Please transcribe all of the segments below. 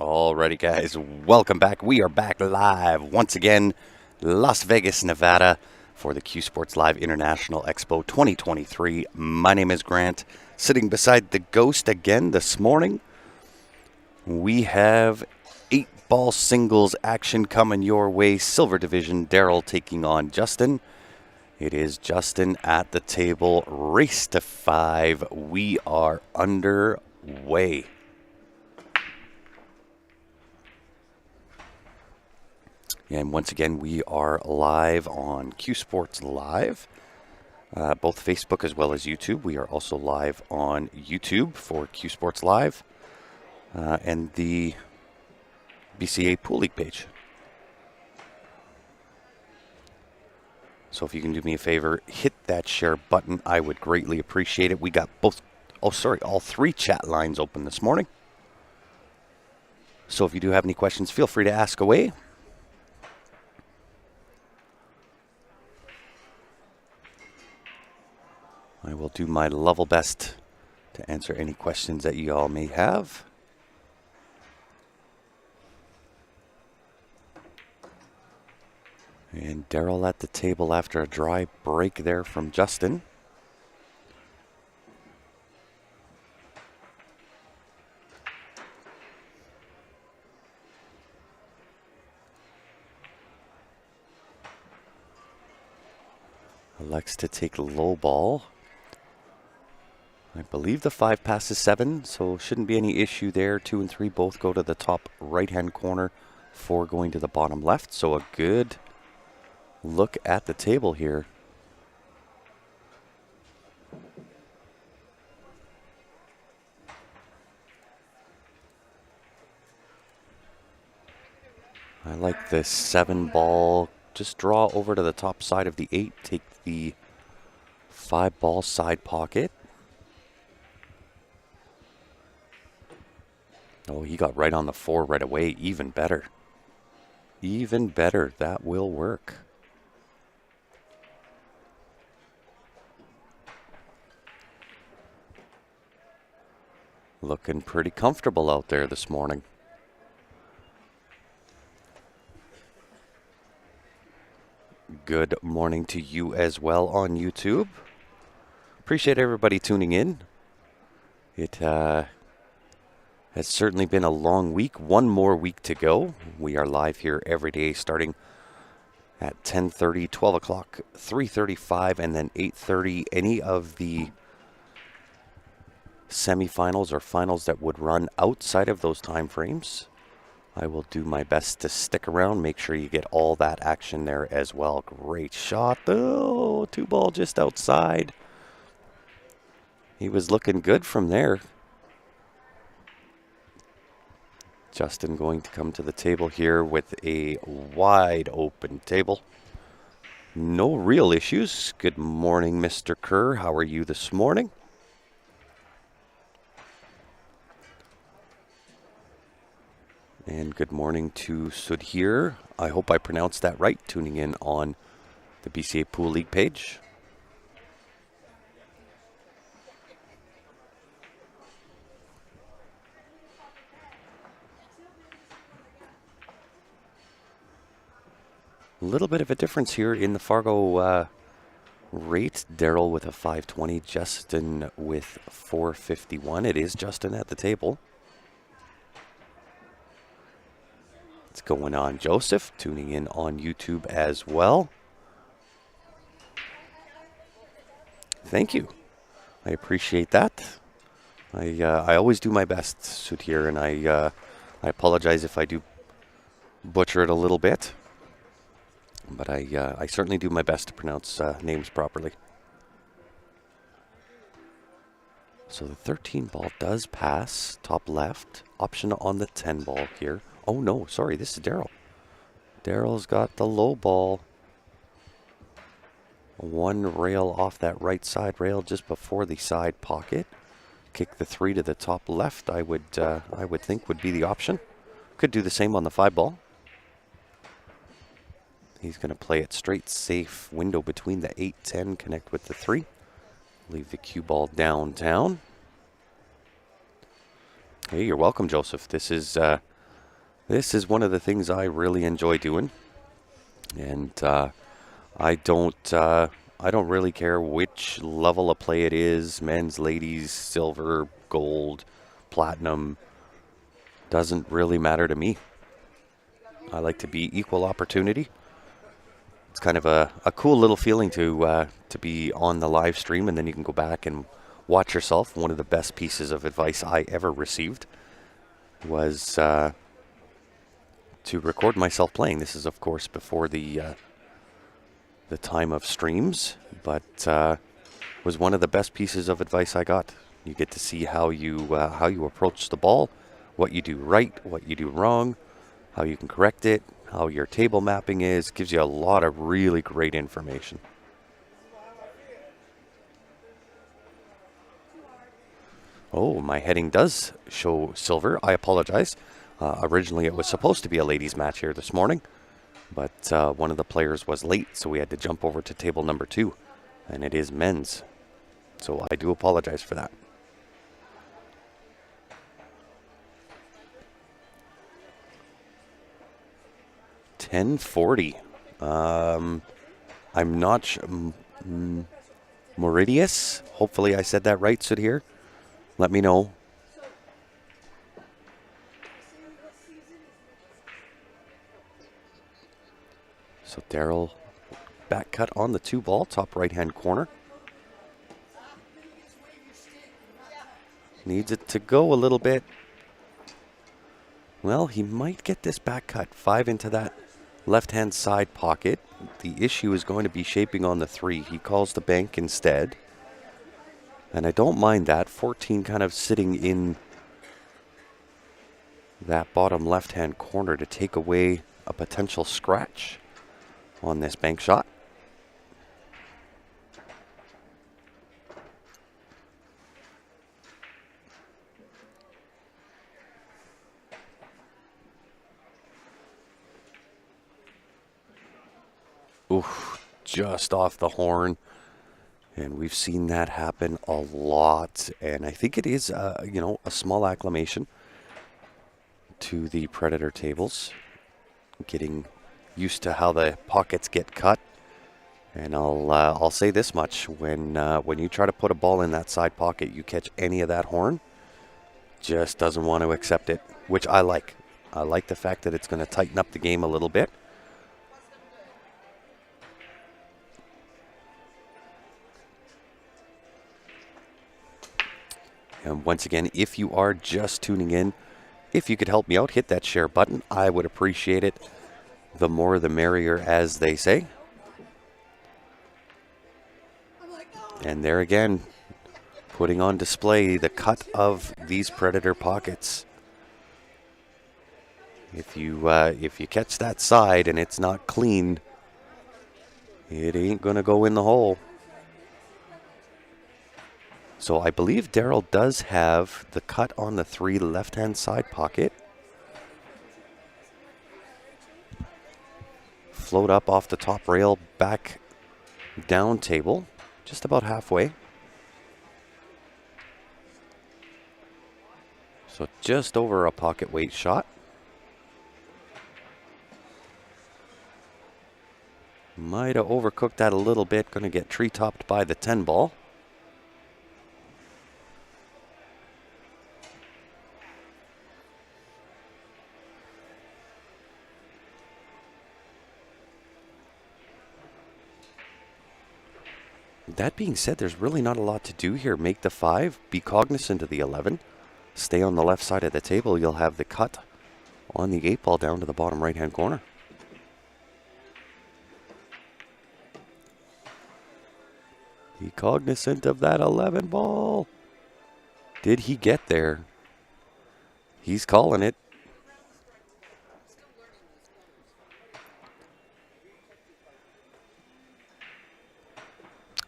Alrighty, guys, welcome back. We are back live once again, Las Vegas, Nevada, for the CueSports Live International Expo 2023. My name is Grant, sitting beside the Ghost again this morning. We have 8-ball singles action coming your way. Silver Division, Daryl taking on Justin. It is Justin at the table. Race to 5. We are underway. And once again, we are live on CueSports Live, both Facebook as well as YouTube. We are also live on YouTube for CueSports Live and the BCA Pool League page. So if you can do me a favor, hit that share button. I would greatly appreciate it. We got all 3 chat lines open this morning. So if you do have any questions, feel free to ask away. I will do my level best to answer any questions that you all may have. And Daryl at the table after a dry break there from Justin. Elects to take low ball. I believe the 5 passes 7, so shouldn't be any issue there. 2 and 3 both go to the top right-hand corner, 4 going to the bottom left. So a good look at the table here. I like this 7 ball. Just draw over to the top side of the 8, take the 5 ball side pocket. Oh, he got right on the 4 right away. Even better. Even better. That will work. Looking pretty comfortable out there this morning. Good morning to you as well on YouTube. Appreciate everybody tuning in. It has certainly been a long week. One more week to go. We are live here every day starting at 10:30, 12 o'clock, 3:35, and then 8:30. Any of the semifinals or finals that would run outside of those time frames, I will do my best to stick around. Make sure you get all that action there as well. Great shot. Oh, 2 ball just outside. He was looking good from there. Justin going to come to the table here with a wide open table. No real issues. Good morning, Mr. Kerr. How are you this morning? And good morning to Sudhir. I hope I pronounced that right, tuning in on the BCA Pool League page. A little bit of a difference here in the Fargo rate. Daryl with a 520, Justin with 451. It is Justin at the table. What's going on, Joseph? Tuning in on YouTube as well. Thank you. I appreciate that. I always do my best, Sudhir, and I apologize if I do butcher it a little bit. But I certainly do my best to pronounce names properly. So the 13 ball does pass top left. Option on the 10 ball here. Oh no, sorry, this is Daryl. Daryl's got the low ball. 1 rail off that right side rail just before the side pocket. Kick the 3 to the top left. I would think would be the option. Could do the same on the 5 ball. He's going to play it straight, safe window between the 8-10, connect with the 3. Leave the cue ball downtown. Hey, you're welcome, Joseph. This is This is one of the things I really enjoy doing, and I don't really care which level of play it is, men's, ladies, silver, gold, platinum. Doesn't really matter to me. I like to be equal opportunity. It's kind of a cool little feeling to be on the live stream, and then you can go back and watch yourself. One of the best pieces of advice I ever received was to record myself playing. This is, of course, before the time of streams, but was one of the best pieces of advice I got. You get to see how you approach the ball, what you do right, what you do wrong, how you can correct it, how your table mapping is. Gives you a lot of really great information. Oh, my heading does show silver. I apologize. Originally, it was supposed to be a ladies' match here this morning, but one of the players was late, so we had to jump over to table number 2, and it is men's. So I do apologize for that. $10.40. I'm not Meridius. Hopefully I said that right, Sudhir. Let me know. So Daryl, back cut on the 2 ball, top right-hand corner. Needs it to go a little bit. Well, he might get this back cut. 5 into that left-hand side pocket. The issue is going to be shaping on the 3. He calls the bank instead. And I don't mind that. 14 kind of sitting in that bottom left-hand corner to take away a potential scratch on this bank shot. Oof, just off the horn. And we've seen that happen a lot. And I think it is, a small acclamation to the Predator tables. Getting used to how the pockets get cut. And I'll say this much: when you try to put a ball in that side pocket, you catch any of that horn, just doesn't want to accept it, which I like. I like the fact that it's going to tighten up the game a little bit. And once again, if you are just tuning in, if you could help me out, hit that share button. I would appreciate it. The more the merrier, as they say. And there again, putting on display the cut of these Predator pockets. If you catch that side and it's not clean, it ain't gonna go in the hole. So I believe Daryl does have the cut on the 3 left-hand side pocket. Float up off the top rail, back down table, just about halfway. So just over a pocket weight shot. Might have overcooked that a little bit. Going to get tree-topped by the 10-ball. That being said, there's really not a lot to do here. Make the 5, be cognizant of the 11. Stay on the left side of the table. You'll have the cut on the 8-ball down to the bottom right-hand corner. Be cognizant of that 11-ball. Did he get there? He's calling it.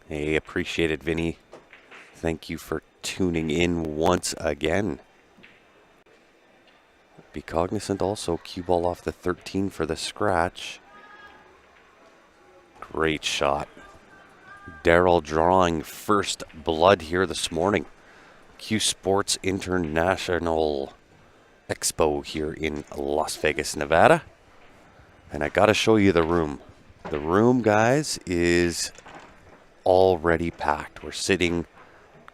Hey, appreciate it, Vinny. Thank you for tuning in once again. Be cognizant also, cue ball off the 13 for the scratch. Great shot. Daryl drawing first blood here this morning. CueSports International Expo here in Las Vegas, Nevada. And I gotta show you the room. The room, guys, is already packed. We're sitting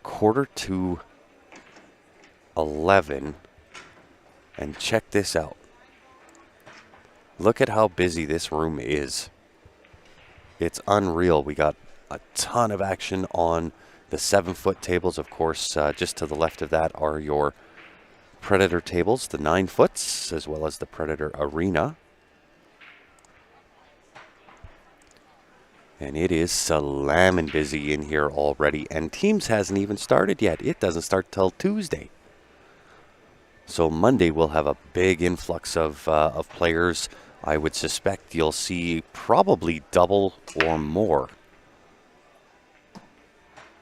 10:45. And check this out. Look at how busy this room is. It's unreal. We got a ton of action on the 7-foot tables. Of course, just to the left of that are your Predator tables, the 9-foots, as well as the Predator Arena. And it is slamming busy in here already. And teams hasn't even started yet. It doesn't start till Tuesday. So Monday we'll have a big influx of players. I would suspect you'll see probably double or more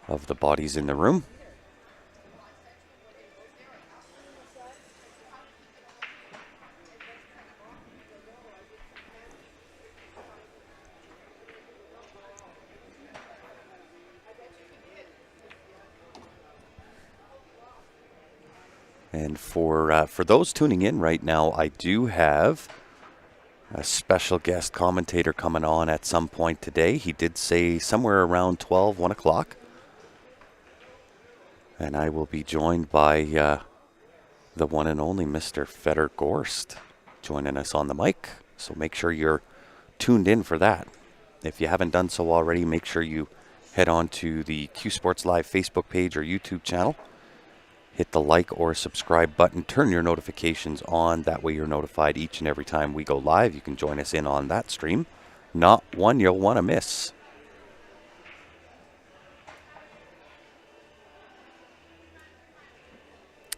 of the bodies in the room. And for those tuning in right now, I do have a special guest commentator coming on at some point today. He did say somewhere around 12, 1 o'clock. And I will be joined by the one and only Mr. Fedor Gorst joining us on the mic. So make sure you're tuned in for that. If you haven't done so already, make sure you head on to the CueSports Live Facebook page or YouTube channel. Hit the like or subscribe button. Turn your notifications on. That way you're notified each and every time we go live. You can join us in on that stream. Not one you'll want to miss.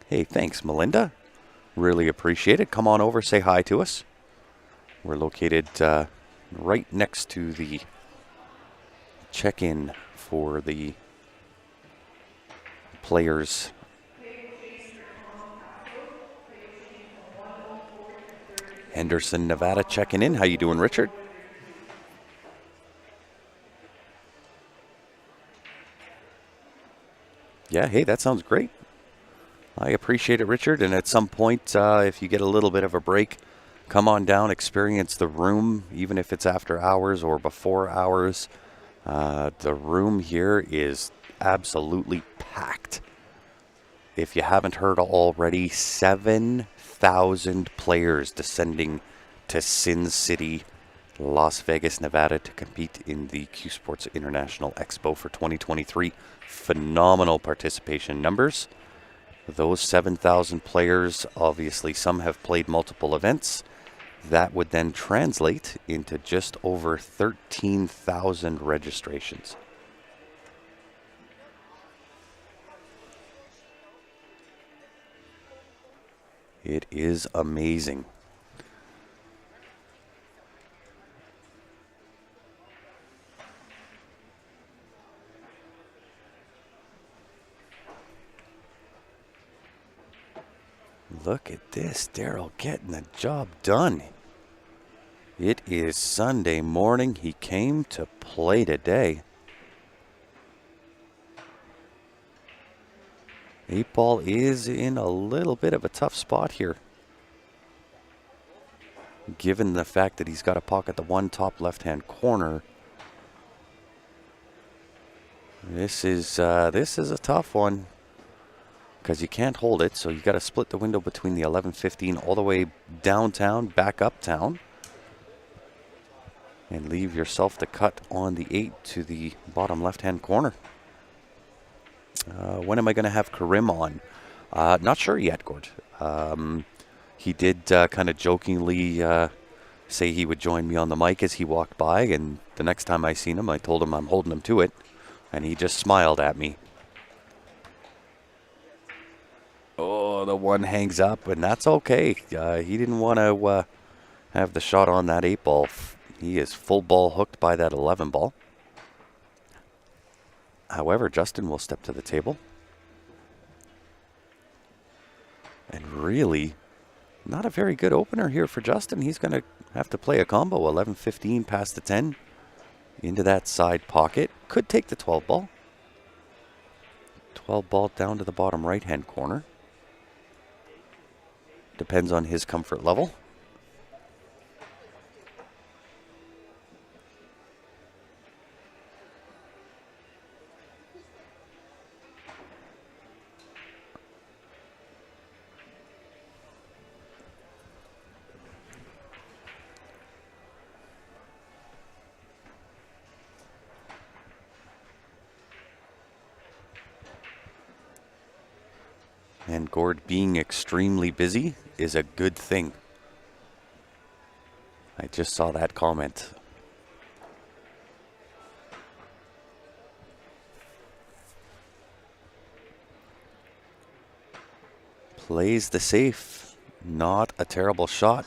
Hey, thanks, Melinda. Really appreciate it. Come on over, say hi to us. We're located right next to the check-in for the players. Henderson, Nevada, checking in. How you doing, Richard? Yeah, hey, that sounds great. I appreciate it, Richard. And at some point, if you get a little bit of a break, come on down, experience the room, even if it's after hours or before hours. The room here is absolutely packed. If you haven't heard already, 7,000 players descending to Sin City, Las Vegas, Nevada to compete in the CueSports International Expo for 2023. Phenomenal participation numbers. Those 7,000 players, obviously some have played multiple events. That would then translate into just over 13,000 registrations. It is amazing. Look at this, Daryl getting the job done. It is Sunday morning. He came to play today. 8-ball is in a little bit of a tough spot here, given the fact that he's got to pocket the one top left-hand corner. This is a tough one because you can't hold it, so you got to split the window between the 11-15 all the way downtown, back uptown, and leave yourself the cut on the 8 to the bottom left-hand corner. When am I going to have Karim on? Not sure yet, Gord. He did kind of jokingly say he would join me on the mic as he walked by, and the next time I seen him, I told him I'm holding him to it, and he just smiled at me. Oh, the one hangs up, and that's okay. He didn't want to have the shot on that 8-ball. He is full ball hooked by that 11-ball. However, Justin will step to the table. And really, not a very good opener here for Justin. He's going to have to play a combo. 11-15 past the 10 into that side pocket. Could take the 12-ball. 12-ball down to the bottom right-hand corner. Depends on his comfort level. And Gord being extremely busy is a good thing. I just saw that comment. Plays the safe. Not a terrible shot.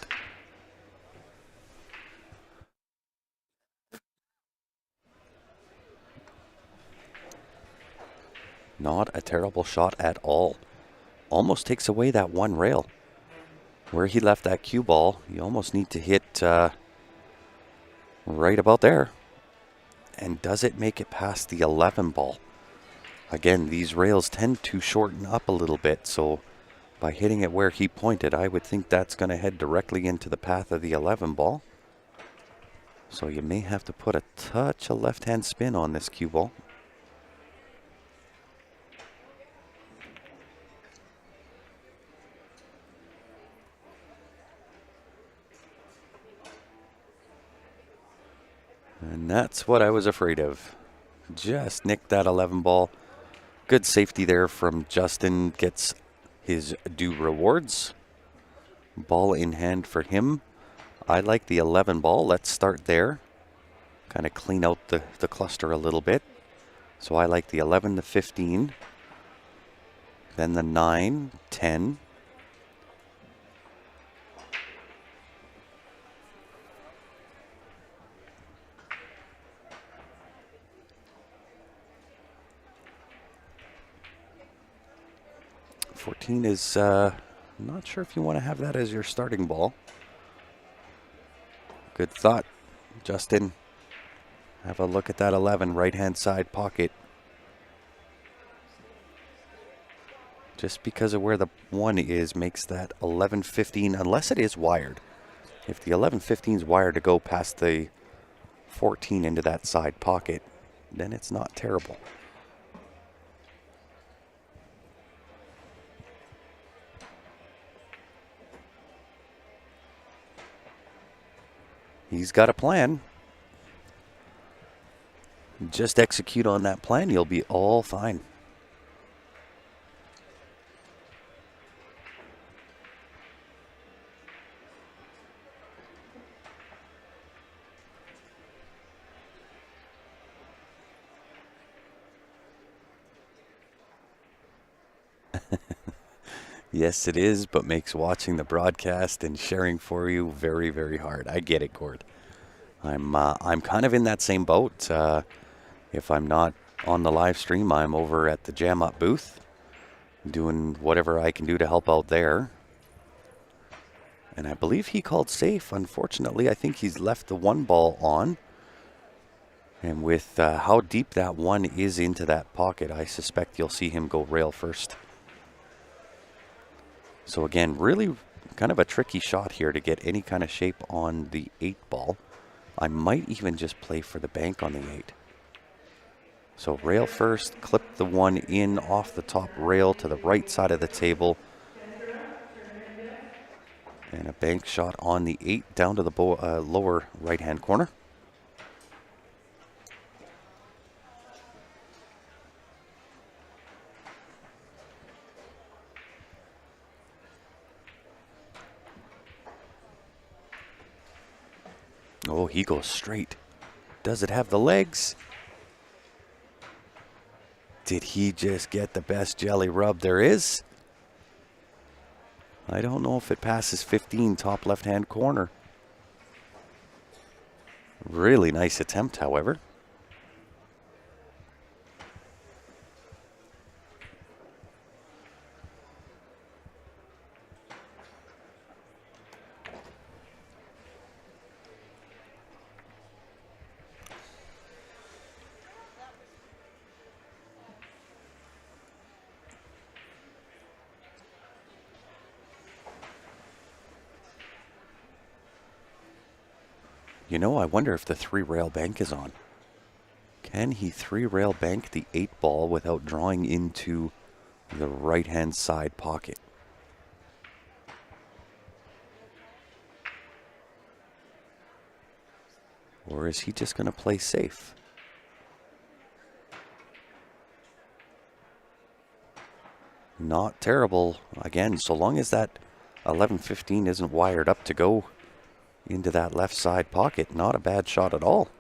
Not a terrible shot at all. Almost takes away that one rail. Where he left that cue ball, you almost need to hit right about there. And does it make it past the 11 ball? Again, these rails tend to shorten up a little bit, so by hitting it where he pointed, I would think that's going to head directly into the path of the 11 ball. So you may have to put a touch of left-hand spin on this cue ball. And that's what I was afraid of. Just nicked that 11 ball. Good safety there from Justin. Gets his due rewards. Ball in hand for him. I like the 11 ball. Let's start there. Kind of clean out the cluster a little bit. So I like the 11 to 15. Then the 9, 10. $14 is, not sure if you want to have that as your starting ball. Good thought, Justin. Have a look at that 11, right-hand side pocket. Just because of where the 1 is makes that 11-15, unless it is wired. If the 11-15 is wired to go past the 14 into that side pocket, then it's not terrible. He's got a plan. Just execute on that plan, you'll be all fine. Yes, it is, but makes watching the broadcast and sharing for you very, very hard. I get it, Gord. I'm kind of in that same boat. If I'm not on the live stream, I'm over at the Jam Up booth, doing whatever I can do to help out there. And I believe he called safe. Unfortunately, I think he's left the 1 ball on. And with how deep that 1 is into that pocket, I suspect you'll see him go rail first. So again, really kind of a tricky shot here to get any kind of shape on the 8 ball. I might even just play for the bank on the 8. So rail first, clip the 1 in off the top rail to the right side of the table. And a bank shot on the 8 down to the lower right-hand corner. Oh, he goes straight. Does it have the legs? Did he just get the best jelly rub there is? I don't know if it passes 15, top left-hand corner. Really nice attempt, however. You know, I wonder if the 3-rail bank is on. Can he 3-rail bank the 8 ball without drawing into the right-hand side pocket? Or is he just going to play safe? Not terrible. Again, so long as that 11-15 isn't wired up to go into that left side pocket, not a bad shot at all.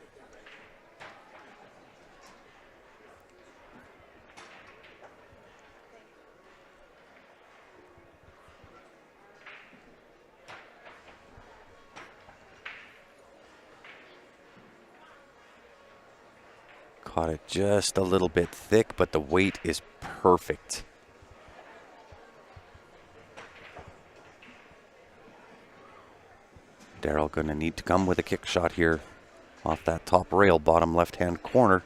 Caught it just a little bit thick, but the weight is perfect. Daryl going to need to come with a kick shot here off that top rail, bottom left-hand corner.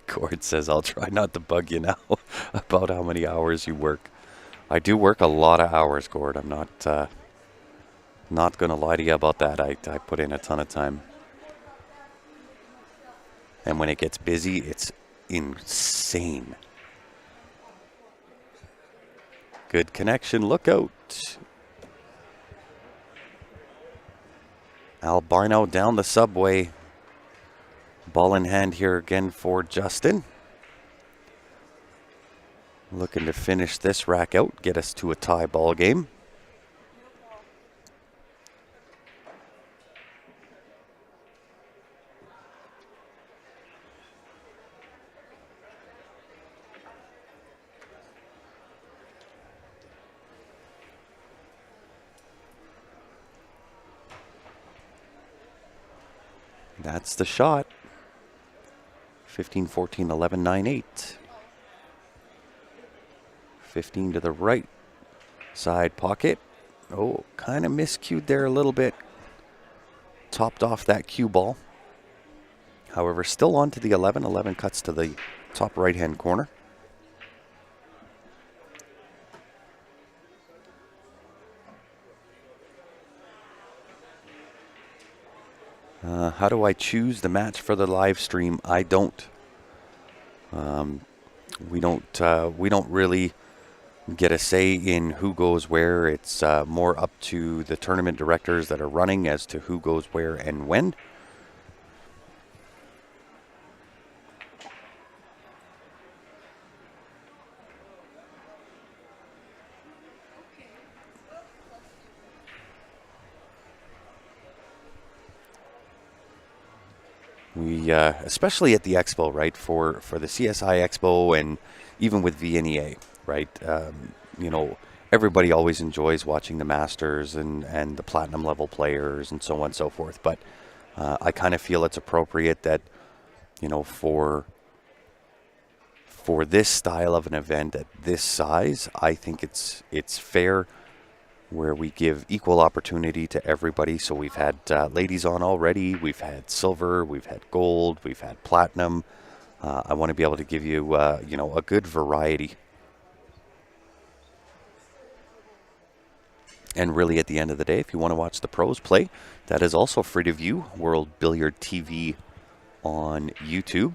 Cord says, I'll try not to bug you now about how many hours you work. I do work a lot of hours, Gord. I'm not going to lie to you about that. I put in a ton of time. And when it gets busy, it's insane. Good connection. Look out. Albino down the subway. Ball in hand here again for Justin. Looking to finish this rack out, get us to a tie ball game. That's the shot. 15-14, 11-9-8. 15 to the right side pocket. Oh, kind of miscued there a little bit. Topped off that cue ball. However, still on to the 11. 11 cuts to the top right-hand corner. How do I choose the match for the live stream? I don't. We don't really get a say in who goes where. It's more up to the tournament directors that are running as to who goes where and when. We, especially at the Expo, right, for the CSI Expo and even with VNEA, right, you know, everybody always enjoys watching the Masters and the Platinum level players and so on and so forth. But I kind of feel it's appropriate that, you know, for this style of an event at this size, I think it's fair where we give equal opportunity to everybody. So we've had ladies on already, we've had silver, we've had gold, we've had platinum. I want to be able to give you, you know, a good variety. And really, at the end of the day, if you want to watch the pros play, that is also free to view. World Billiard TV on YouTube.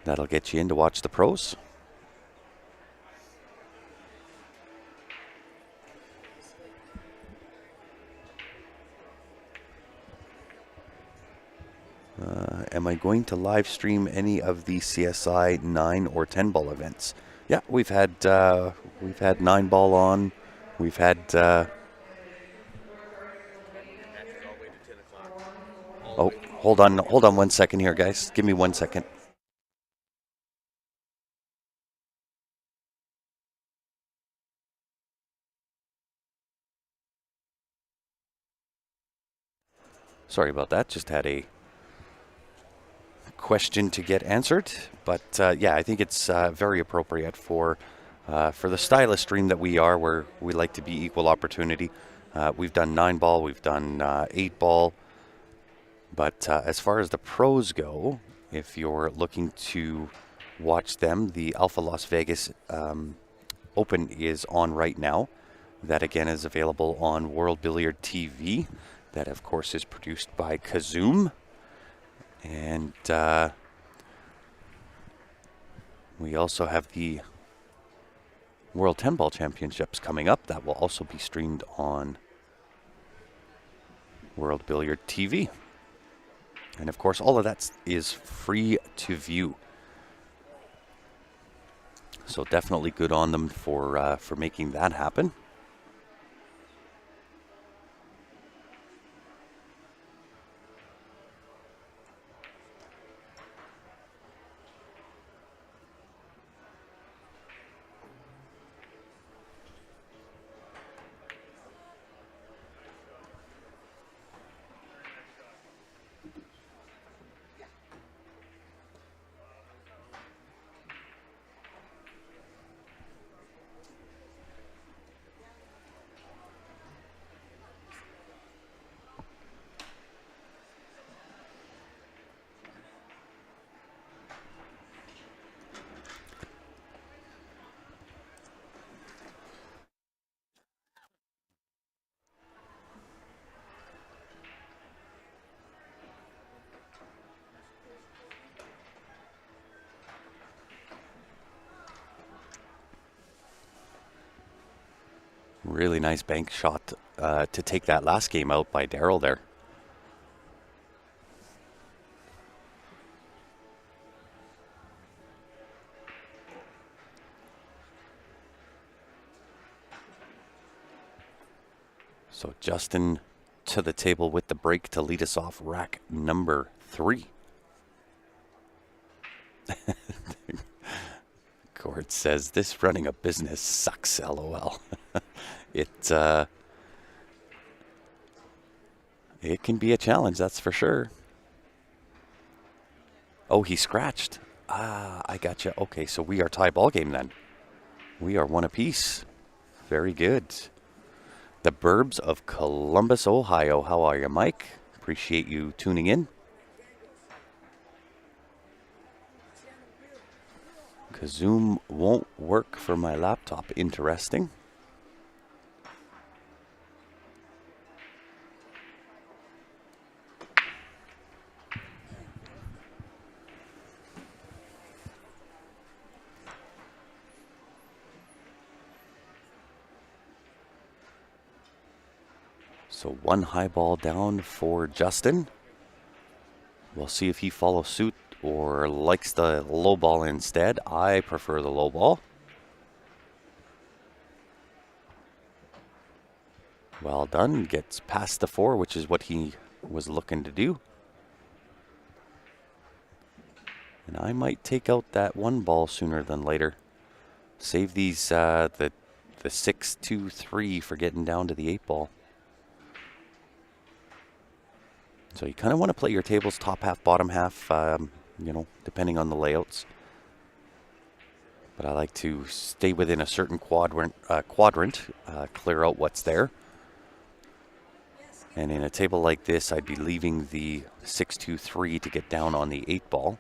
That'll get you in to watch the pros. Am I going to live stream any of the CSI 9 or 10 ball events? Yeah, we've had 9 ball on. We've had oh, hold on 1 second here, guys. Give me 1 second. Sorry about that. Just had a question to get answered, but yeah, I think it's very appropriate for the stylist stream that we are, where we like to be equal opportunity. We've done 9 ball, we've done 8 ball, but as far as the pros go, if you're looking to watch them, the Alpha Las Vegas Open is on right now. That again is available on World Billiard TV. That of course is produced by Kazoom. And we also have the World 10 Ball Championships coming up. That will also be streamed on World Billiard TV. And of course, all of that is free to view. So definitely good on them for making that happen. Really nice bank shot to take that last game out by Daryl there. So Justin to the table with the break to lead us off rack number 3. Gord says, this running a business sucks, LOL. It can be a challenge, that's for sure. Oh, he scratched. Ah, I gotcha. Okay, so we are tie ball game then. We are one apiece. Very good. The Burbs of Columbus, Ohio. How are you, Mike? Appreciate you tuning in. Kazoom won't work for my laptop. Interesting. So one high ball down for Justin. We'll see if he follows suit or likes the low ball instead. I prefer the low ball. Well done. Gets past the 4, which is what he was looking to do. And I might take out that 1 ball sooner than later. Save these the 6, 2, 3 for getting down to the 8 ball. So you kind of want to play your tables top half, bottom half, you know, depending on the layouts. But I like to stay within a certain quadrant, clear out what's there. And in a table like this, I'd be leaving the 6, 2, 3 to get down on the 8 ball.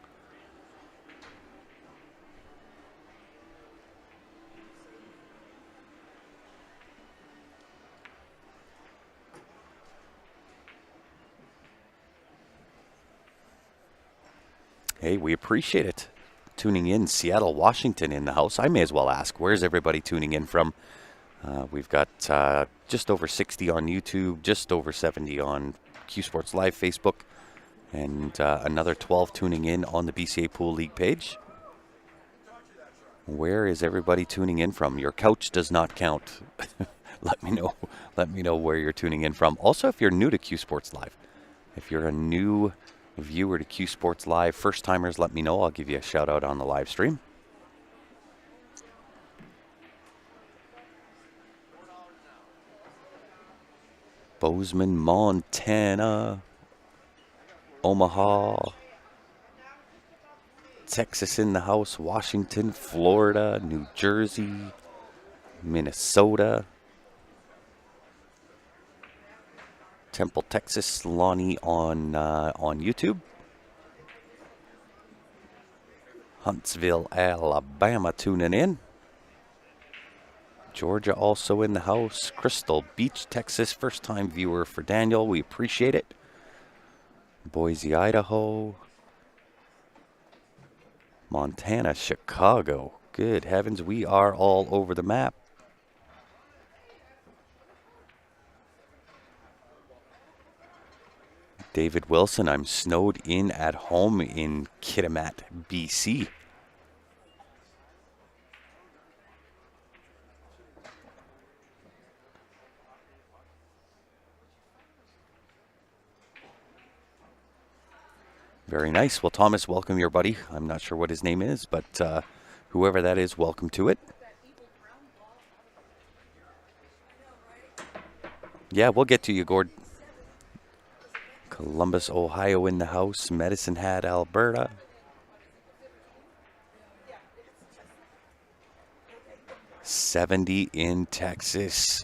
Hey, we appreciate it. Tuning in, Seattle, Washington in the house. I may as well ask, where's everybody tuning in from? We've got just over 60 on YouTube, just over 70 on CueSports Live Facebook, and another 12 tuning in on the BCA Pool League page. Where is everybody tuning in from? Your couch does not count. Let me know. Let me know where you're tuning in from. Also, if you're new to CueSports Live, if you're a new viewer to CueSports Live, first timers, let me know. I'll give you a shout out on the live stream. Bozeman, Montana, Omaha, Texas in the house, Washington, Florida, New Jersey, Minnesota, Temple, Texas, Lonnie on YouTube, Huntsville, Alabama tuning in. Georgia also in the house. Crystal Beach, Texas, first-time viewer for Daniel. We appreciate it. Boise, Idaho. Montana, Chicago. Good heavens, we are all over the map. David Wilson, I'm snowed in at home in Kitimat, BC. Very nice. Well, Thomas, welcome your buddy. I'm not sure what his name is, but whoever that is, welcome to it. Yeah, we'll get to you, Gord. Columbus, Ohio in the house. Medicine Hat, Alberta. $70 in Texas.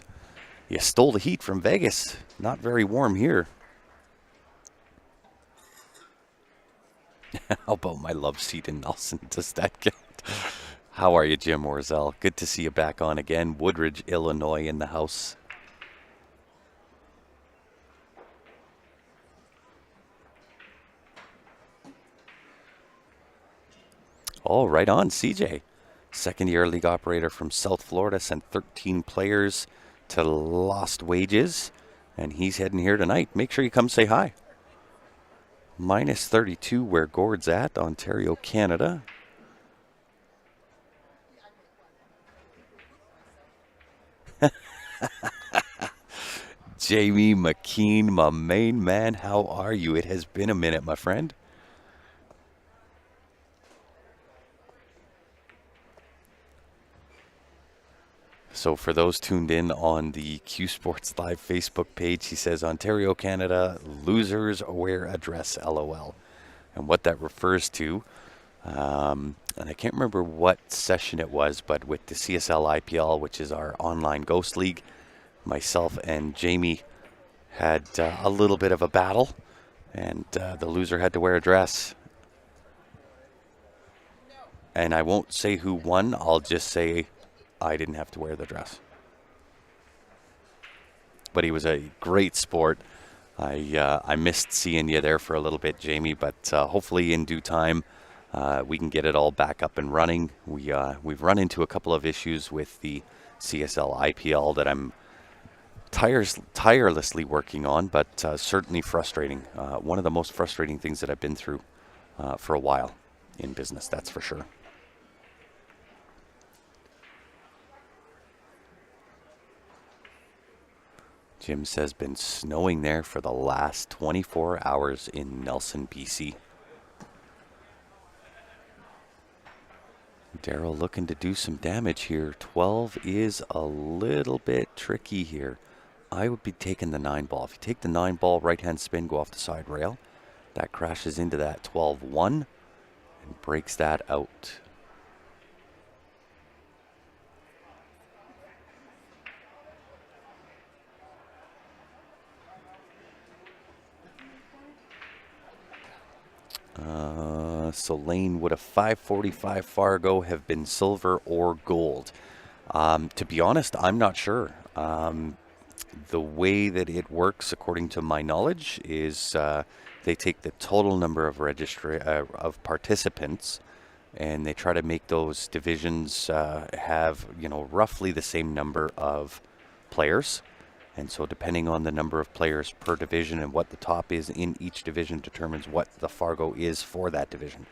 You stole the heat from Vegas. Not very warm here. How about my love seat in Nelson? Does that count? How are you, Jim Orzel? Good to see you back on again. Woodridge, Illinois in the house. Oh, right on, CJ. Second-year league operator from South Florida, sent 13 players to Lost Wages, and he's heading here tonight. Make sure you come say hi. Minus 32 where Gord's at, Ontario, Canada. Jamie McKean, my main man, how are you? It has been a minute, my friend. So for those tuned in on the CueSports Live Facebook page, he says, Ontario, Canada, losers wear a dress, LOL. And what that refers to, and I can't remember what session it was, but with the CSL IPL, which is our online Ghost League, myself and Jamie had a little bit of a battle, and the loser had to wear a dress. And I won't say who won, I'll just say I didn't have to wear the dress. But he was a great sport. I missed seeing you there for a little bit, Jamie, but hopefully in due time we can get it all back up and running. We've run into a couple of issues with the CSL IPL that I'm tirelessly working on, but certainly frustrating. One of the most frustrating things that I've been through for a while in business, that's for sure. Jim says, been snowing there for the last 24 hours in Nelson, BC. Daryl looking to do some damage here. 12 is a little bit tricky here. I would be taking the 9 ball. If you take the 9 ball, right-hand spin, go off the side rail. That crashes into that 12-1 and breaks that out. So Lane, would a 545 Fargo have been silver or gold? To be honest, I'm not sure. The way that it works, according to my knowledge, is they take the total number of of participants, and they try to make those divisions have, roughly the same number of players. And so depending on the number of players per division and what the top is in each division determines what the Fargo is for that division,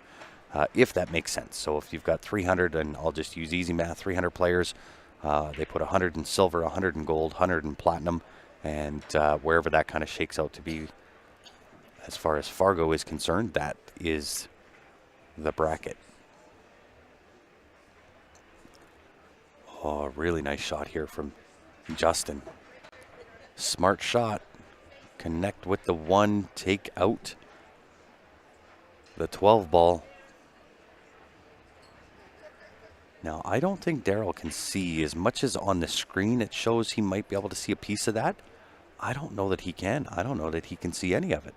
if that makes sense. So if you've got 300, and I'll just use easy math, 300 players, they put 100 in silver, 100 in gold, 100 in platinum, and wherever that kind of shakes out to be as far as Fargo is concerned, that is the bracket. Oh, really nice shot here from Justin. Smart shot. Connect with the 1, take out the 12 ball. Now, I don't think Daryl can see as much as on the screen it shows he might be able to see a piece of that. I don't know that he can. I don't know that he can see any of it.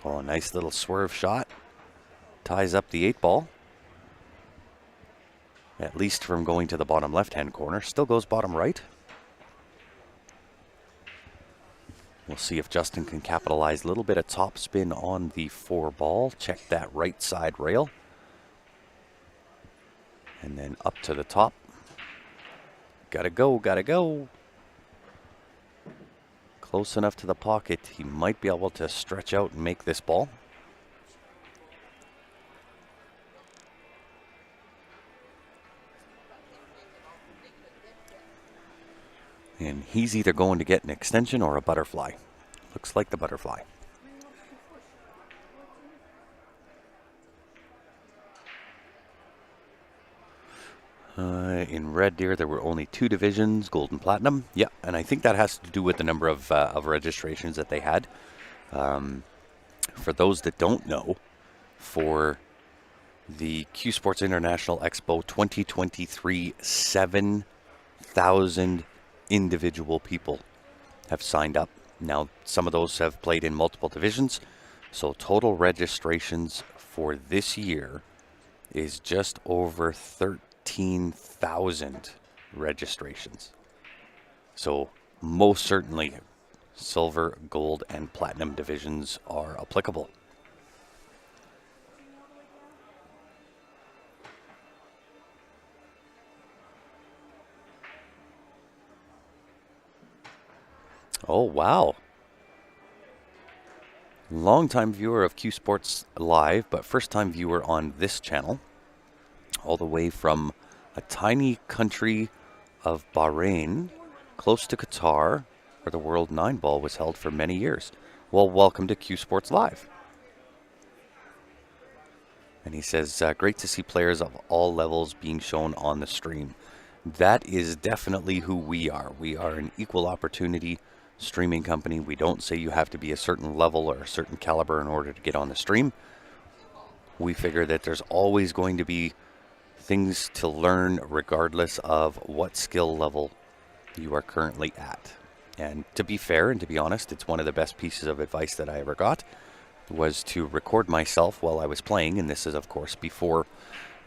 Oh, a nice little swerve shot. Ties up the 8-ball. At least from going to the bottom left-hand corner. Still goes bottom right. We'll see if Justin can capitalize. A little bit of top spin on the 4-ball. Check that right side rail. And then up to the top. Gotta go, gotta go. Close enough to the pocket. He might be able to stretch out and make this ball. And he's either going to get an extension or a butterfly. Looks like the butterfly. In Red Deer, there were only 2 divisions, gold and platinum. Yeah, and I think that has to do with the number of registrations that they had. For those that don't know, for the CueSports International Expo 2023, 7,000 individual people have signed up. Now, some of those have played in multiple divisions, so total registrations for this year is just over 13,000 registrations. So most certainly silver, gold, and platinum divisions are applicable. Oh, wow. Longtime viewer of CueSports Live, but first-time viewer on this channel. All the way from a tiny country of Bahrain, close to Qatar, where the World 9-ball was held for many years. Well, welcome to CueSports Live. And he says, great to see players of all levels being shown on the stream. That is definitely who we are. We are an equal opportunity streaming company. We don't say you have to be a certain level or a certain caliber in order to get on the stream. We figure that there's always going to be things to learn regardless of what skill level you are currently at. And to be fair and to be honest, it's one of the best pieces of advice that I ever got was to record myself while I was playing. And this is, of course, before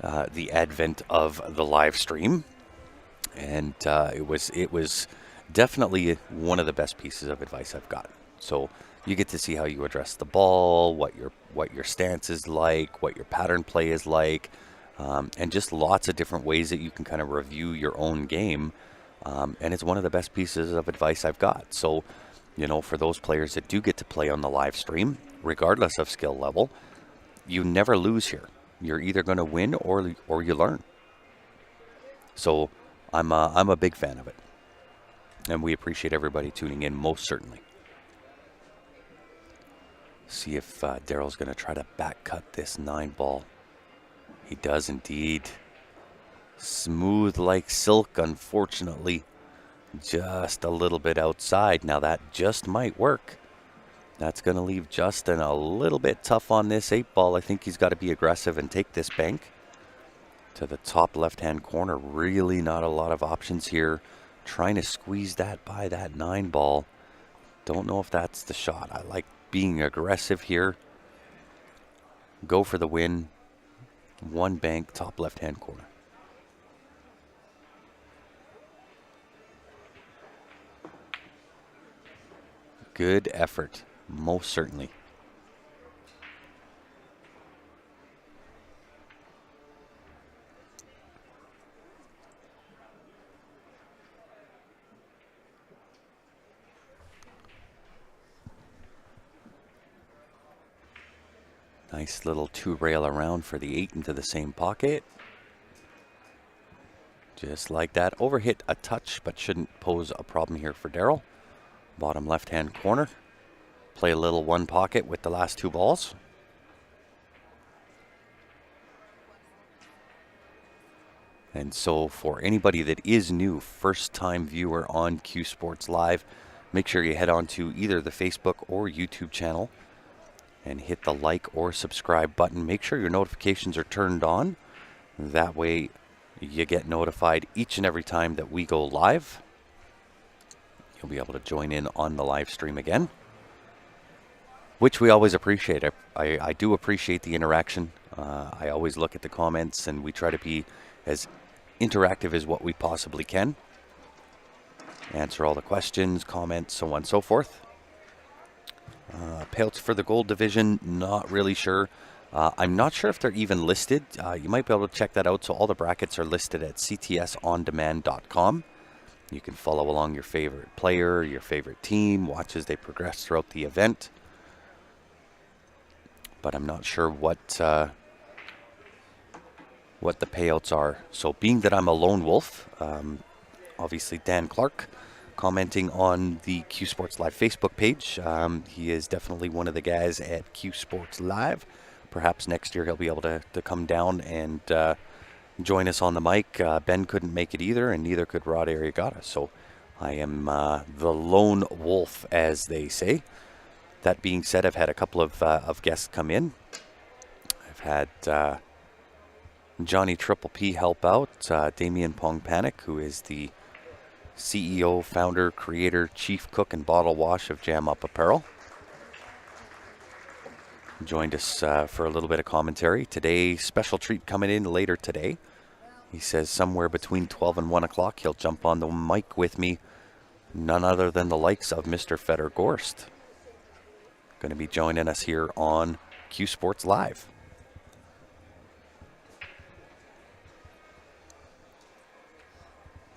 the advent of the live stream. And it was definitely one of the best pieces of advice I've got. So you get to see how you address the ball, what your stance is like, what your pattern play is like, and just lots of different ways that you can kind of review your own game. And it's one of the best pieces of advice I've got. So, you know, for those players that do get to play on the live stream, regardless of skill level, you never lose here. You're either going to win or you learn. So I'm a big fan of it. And we appreciate everybody tuning in, most certainly. See if Daryl's going to try to back cut this 9-ball. He does indeed. Smooth like silk, unfortunately. Just a little bit outside. Now that just might work. That's going to leave Justin a little bit tough on this 8-ball. I think he's got to be aggressive and take this bank to the top left-hand corner. Really not a lot of options here. Trying to squeeze that by that 9-ball. Don't know if that's the shot. I like being aggressive here. Go for the win. One bank, top left-hand corner. Good effort, most certainly. Nice little 2-rail around for the 8 into the same pocket. Just like that. Overhit a touch, but shouldn't pose a problem here for Daryl. Bottom left-hand corner. Play a little 1 pocket with the last 2 balls. And so for anybody that is new, first-time viewer on CueSports Live, make sure you head on to either the Facebook or YouTube channel and hit the like or subscribe button. Make sure your notifications are turned on. That way you get notified each and every time that we go live. You'll be able to join in on the live stream again. which we always appreciate. I do appreciate the interaction. I always look at the comments, and we try to be as interactive as what we possibly can. Answer all the questions, comments, so on and so forth. Payouts for the gold division, not really sure. I'm not sure if they're even listed. You might be able to check that out. So all the brackets are listed at ctsondemand.com. You can follow along your favorite player, your favorite team, watch as they progress throughout the event. But I'm not sure what the payouts are. So being that I'm a lone wolf, obviously Dan Clark commenting on the CueSports Live Facebook page. He is definitely one of the guys at CueSports Live. Perhaps next year he'll be able to come down and join us on the mic. Ben couldn't make it either, and neither could Rod Arriagata. So I am the lone wolf, as they say. That being said, I've had a couple of guests come in. I've had Johnny Triple P help out, Damien Pongpanic, who is the CEO, founder, creator, chief cook, and bottle wash of Jam Up Apparel. Joined us for a little bit of commentary. Today, special treat coming in later today. He says somewhere between 12 and 1 o'clock he'll jump on the mic with me. None other than the likes of Mr. Fedor Gorst. Going to be joining us here on CueSports Live.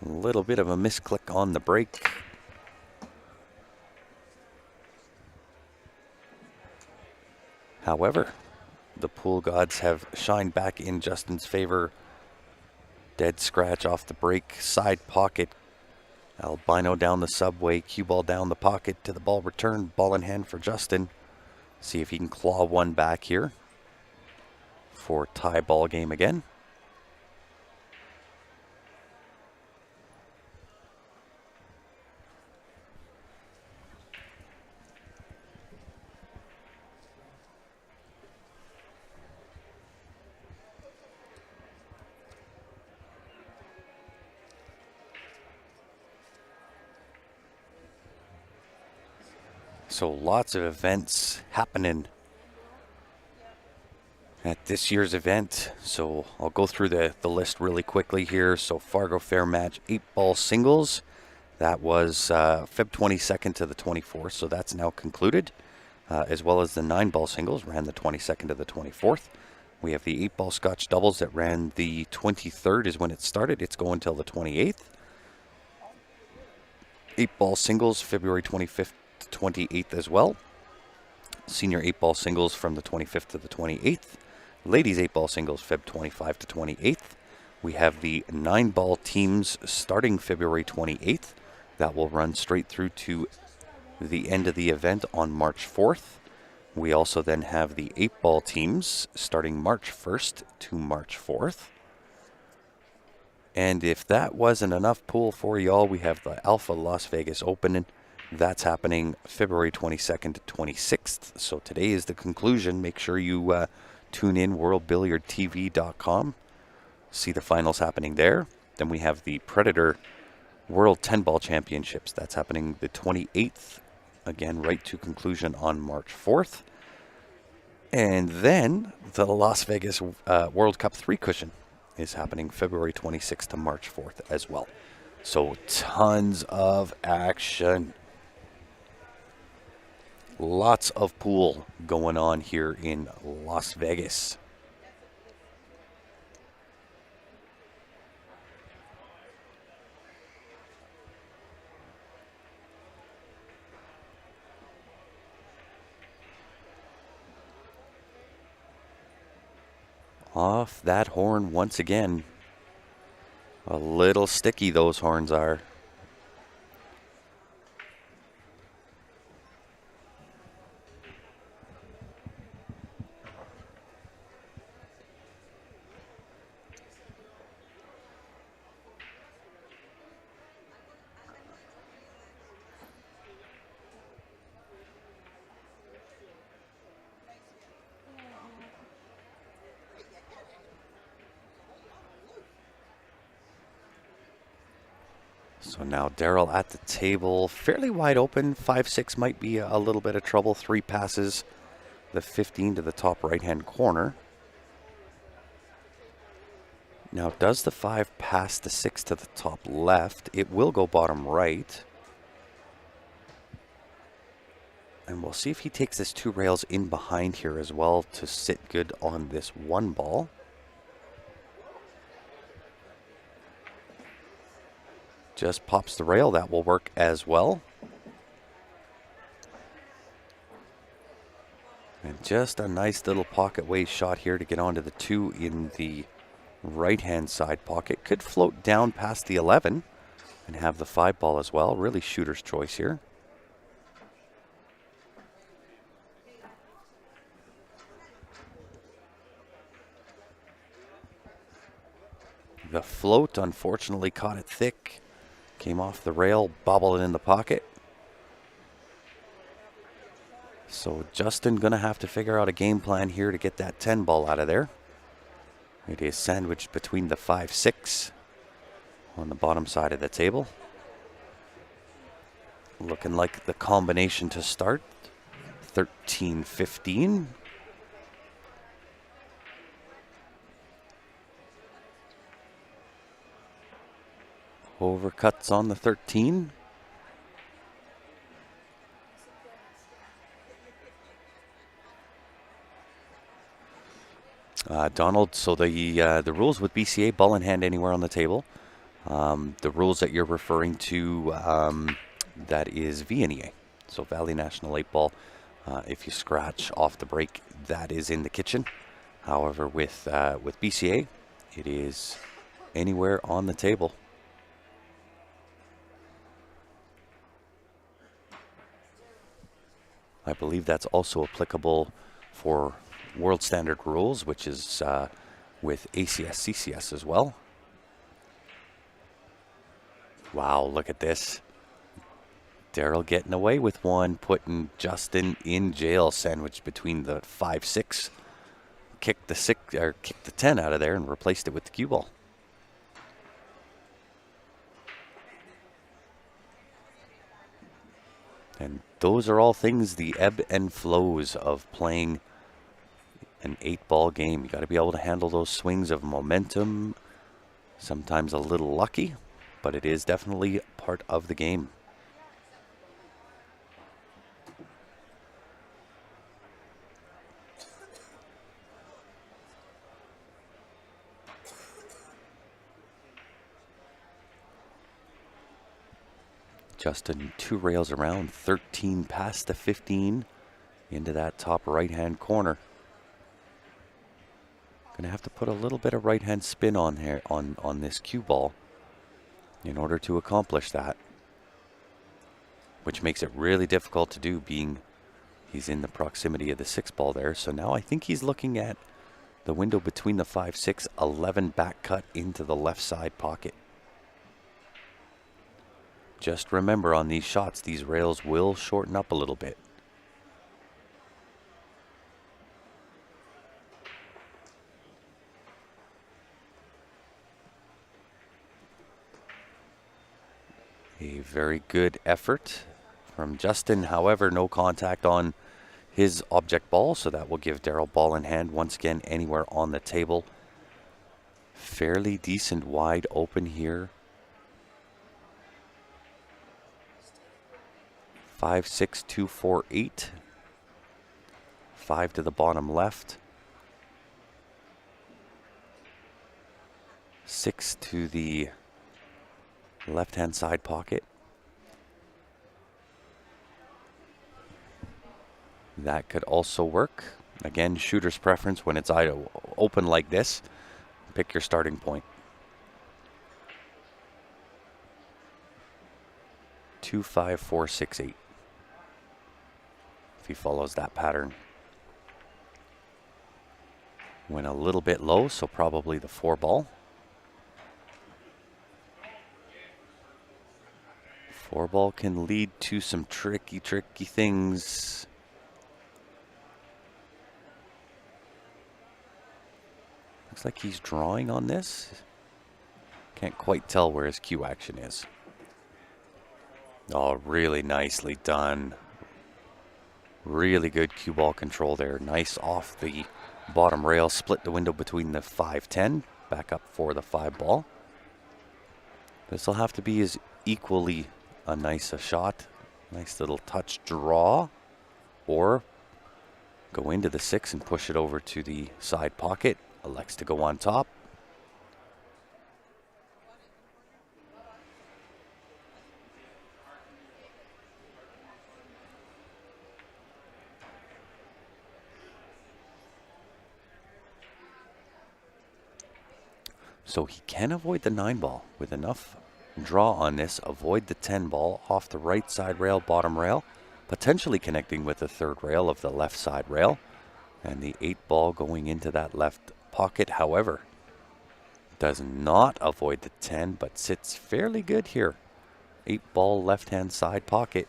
A little bit of a misclick on the break. However, the pool gods have shined back in Justin's favor. Dead scratch off the break, side pocket. Albino down the subway, cue ball down the pocket to the ball return. Ball in hand for Justin. See if he can claw one back here for tie ball game again. So lots of events happening at this year's event. So I'll go through the list really quickly here. So Fargo Fair Match 8-ball singles. That was Feb 22nd to the 24th. So that's now concluded. As well as the 9-ball singles ran the 22nd to the 24th. We have the 8-ball Scotch doubles that ran the 23rd is when it started. It's going till the 28th. 8-ball singles February 25th. 28th as well. Senior 8-ball singles from the 25th to the 28th. Ladies 8-ball singles Feb 25 to 28th. We have the 9-ball teams starting February 28th. That will run straight through to the end of the event on March 4th. We also then have the 8-ball teams starting March 1st to March 4th. And if that wasn't enough pool for y'all, we have the Alpha Las Vegas Open. That's happening February 22nd to 26th. So today is the conclusion. Make sure you tune in worldbilliardtv.com. See the finals happening there. Then we have the Predator World 10-Ball Championships. That's happening the 28th. Again, right to conclusion on March 4th. And then the Las Vegas World Cup 3 cushion is happening February 26th to March 4th as well. So tons of action. Lots of pool going on here in Las Vegas. Off that horn once again. A little sticky those horns are. So now Daryl at the table, fairly wide open. 5-6 might be a little bit of trouble. 3 passes, the 15 to the top right-hand corner. Now, does the 5 pass the 6 to the top left? It will go bottom right. And we'll see if he takes this 2 rails in behind here as well to sit good on this 1 ball. Just pops the rail. That will work as well. And just a nice little pocket ways shot here to get onto the 2 in the right-hand side pocket. Could float down past the 11 and have the 5 ball as well. Really shooter's choice here. The float unfortunately caught it thick. Came off the rail, bobbled it in the pocket. So Justin gonna have to figure out a game plan here to get that 10 ball out of there. It is sandwiched between the 5-6 on the bottom side of the table. Looking like the combination to start. 13-15. Overcuts on the 13. Donald, so the rules with BCA, ball in hand anywhere on the table. The rules that you're referring to, that is VNEA, so Valley National 8 Ball. If you scratch off the break, that is in the kitchen. However, with BCA, it is anywhere on the table. I believe that's also applicable for World Standard Rules, which is with ACS, CCS as well. Wow, look at this. Daryl getting away with one, putting Justin in jail, sandwiched between the 5-6. Kicked the 10 out of there and replaced it with the cue ball. And those are all things, the ebb and flows of playing an 8-ball game. You got to be able to handle those swings of momentum. Sometimes a little lucky, but it is definitely part of the game. Justin 2 rails around, 13 past the 15 into that top right-hand corner. Gonna have to put a little bit of right-hand spin on here on this cue ball in order to accomplish that, which makes it really difficult to do, being he's in the proximity of the 6 ball there. So now I think he's looking at the window between the 5-6, 11 back cut into the left side pocket. Just remember, on these shots, these rails will shorten up a little bit. A very good effort from Justin. However, no contact on his object ball, so that will give Daryl ball in hand once again anywhere on the table. Fairly decent wide open here. 5-6, 2-4-8. 5 to the bottom left. 6 to the left-hand side pocket. That could also work. Again, shooter's preference when it's open like this. Pick your starting point. 2, 5, 4, 6, 8. If he follows that pattern. Went a little bit low, so probably the 4 ball. 4 ball can lead to some tricky things. Looks like he's drawing on this. Can't quite tell where his cue action is. Oh, really nicely done. Really good cue ball control there. Nice off the bottom rail. Split the window between the 5-10. Back up for the 5 ball. This will have to be as equally a nice shot. Nice little touch draw. Or go into the 6 and push it over to the side pocket. Elects to go on top. So he can avoid the 9 ball with enough draw on this. Avoid the 10 ball off the right side rail, bottom rail, potentially connecting with the 3rd rail of the left side rail. And the 8 ball going into that left pocket, however, does not avoid the 10, but sits fairly good here. 8 ball left-hand side pocket.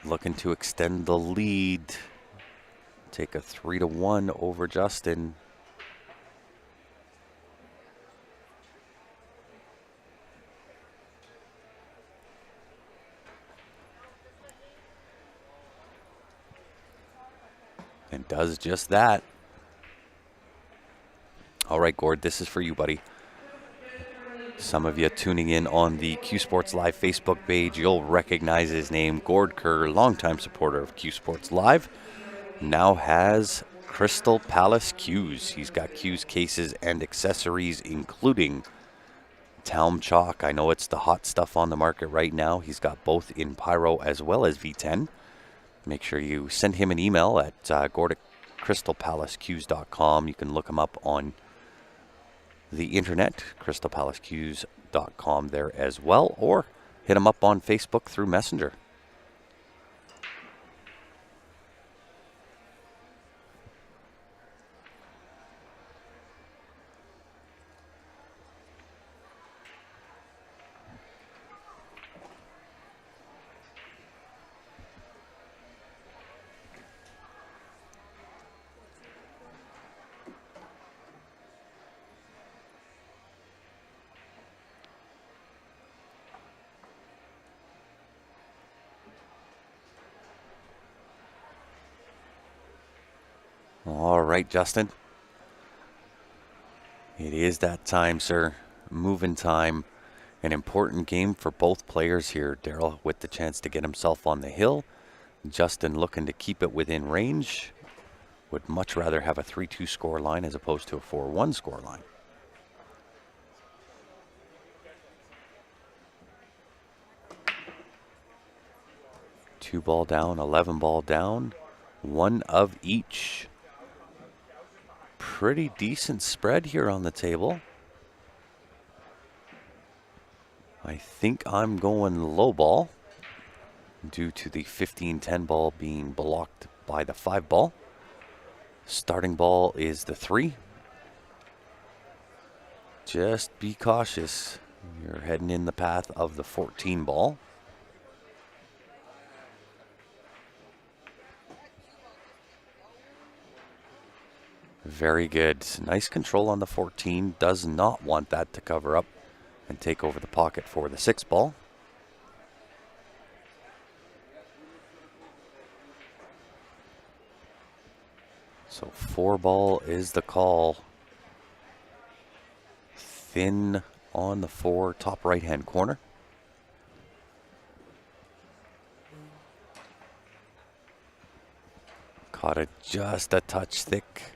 Looking to extend the lead. Take a 3-1 over Justin. And does just that. All right, Gord, this is for you, buddy. Some of you tuning in on the CueSports Live Facebook page, you'll recognize his name. Gord Kerr, longtime supporter of CueSports Live, now has Crystal Palace cues. He's got cues, cases, and accessories, including Talm Chalk. I know it's the hot stuff on the market right now. He's got both in Pyro as well as V10. Make sure you send him an email at gord@crystalpalacecues.com. You can look him up on the internet, crystalpalacecues.com there as well, or hit him up on Facebook through Messenger. All right, Justin. It is that time, sir. Moving time. An important game for both players here. Daryl with the chance to get himself on the hill. Justin looking to keep it within range. Would much rather have a 3-2 score line as opposed to a 4-1 score line. Two ball down, 11 ball down. One of each. Pretty decent spread here on the table. I think I'm going low ball due to the 15-10 ball being blocked by the 5 ball. Starting ball is the 3. Just be cautious. You're heading in the path of the 14 ball. Very good. Nice control on the 14. Does not want that to cover up and take over the pocket for the 6 ball. So 4 ball is the call. Thin on the 4, top right-hand corner. Caught it just a touch thick.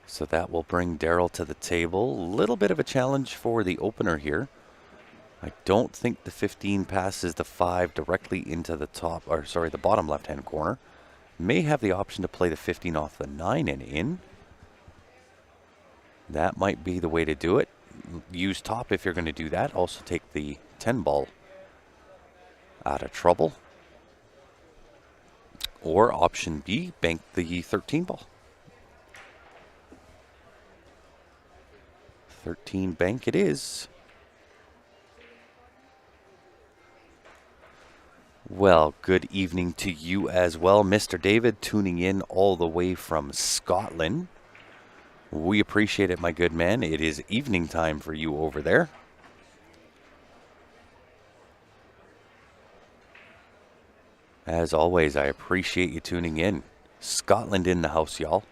So that will bring Daryl to the table. A little bit of a challenge for the opener here. I don't think the 15 passes the 5 directly into the the bottom left-hand corner. May have the option to play the 15 off the 9 and in. That might be the way to do it. Use top if you're going to do that. Also take the 10 ball out of trouble. Or option B, bank the 13 ball. 13 bank it is. Well, good evening to you as well, Mr. David, tuning in all the way from Scotland. We appreciate it, my good man. It is evening time for you over there. As always, I appreciate you tuning in. Scotland in the house, y'all.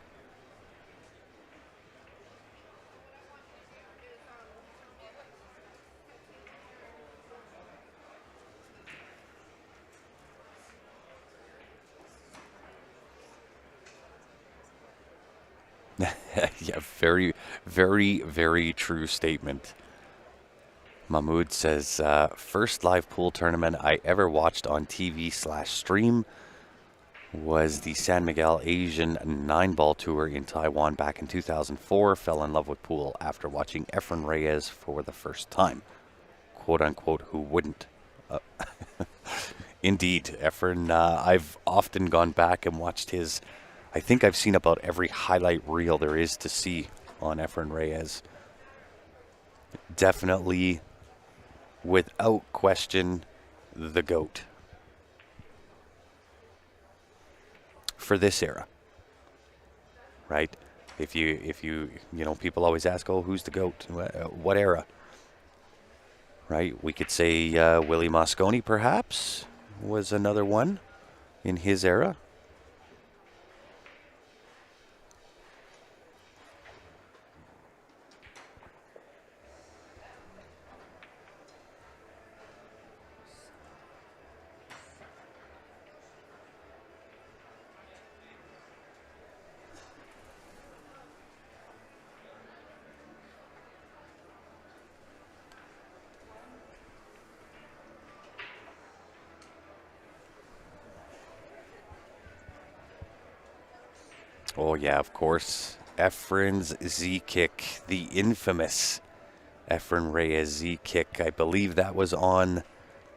Yeah, very, very, very true statement. Mahmoud says, first live pool tournament I ever watched on TV/stream was the San Miguel Asian 9-ball tour in Taiwan back in 2004. Fell in love with pool after watching Efren Reyes for the first time. Quote unquote, who wouldn't? Indeed, Efren, I've often gone back and watched his. I think I've seen about every highlight reel there is to see on Efren Reyes. Definitely, without question, the GOAT for this era, right? If you people always ask, oh, who's the GOAT? What era? Right? We could say Willie Mosconi, perhaps, was another one in his era. Oh, yeah, of course. Efren's Z-kick, the infamous Efren Reyes Z-kick. I believe that was on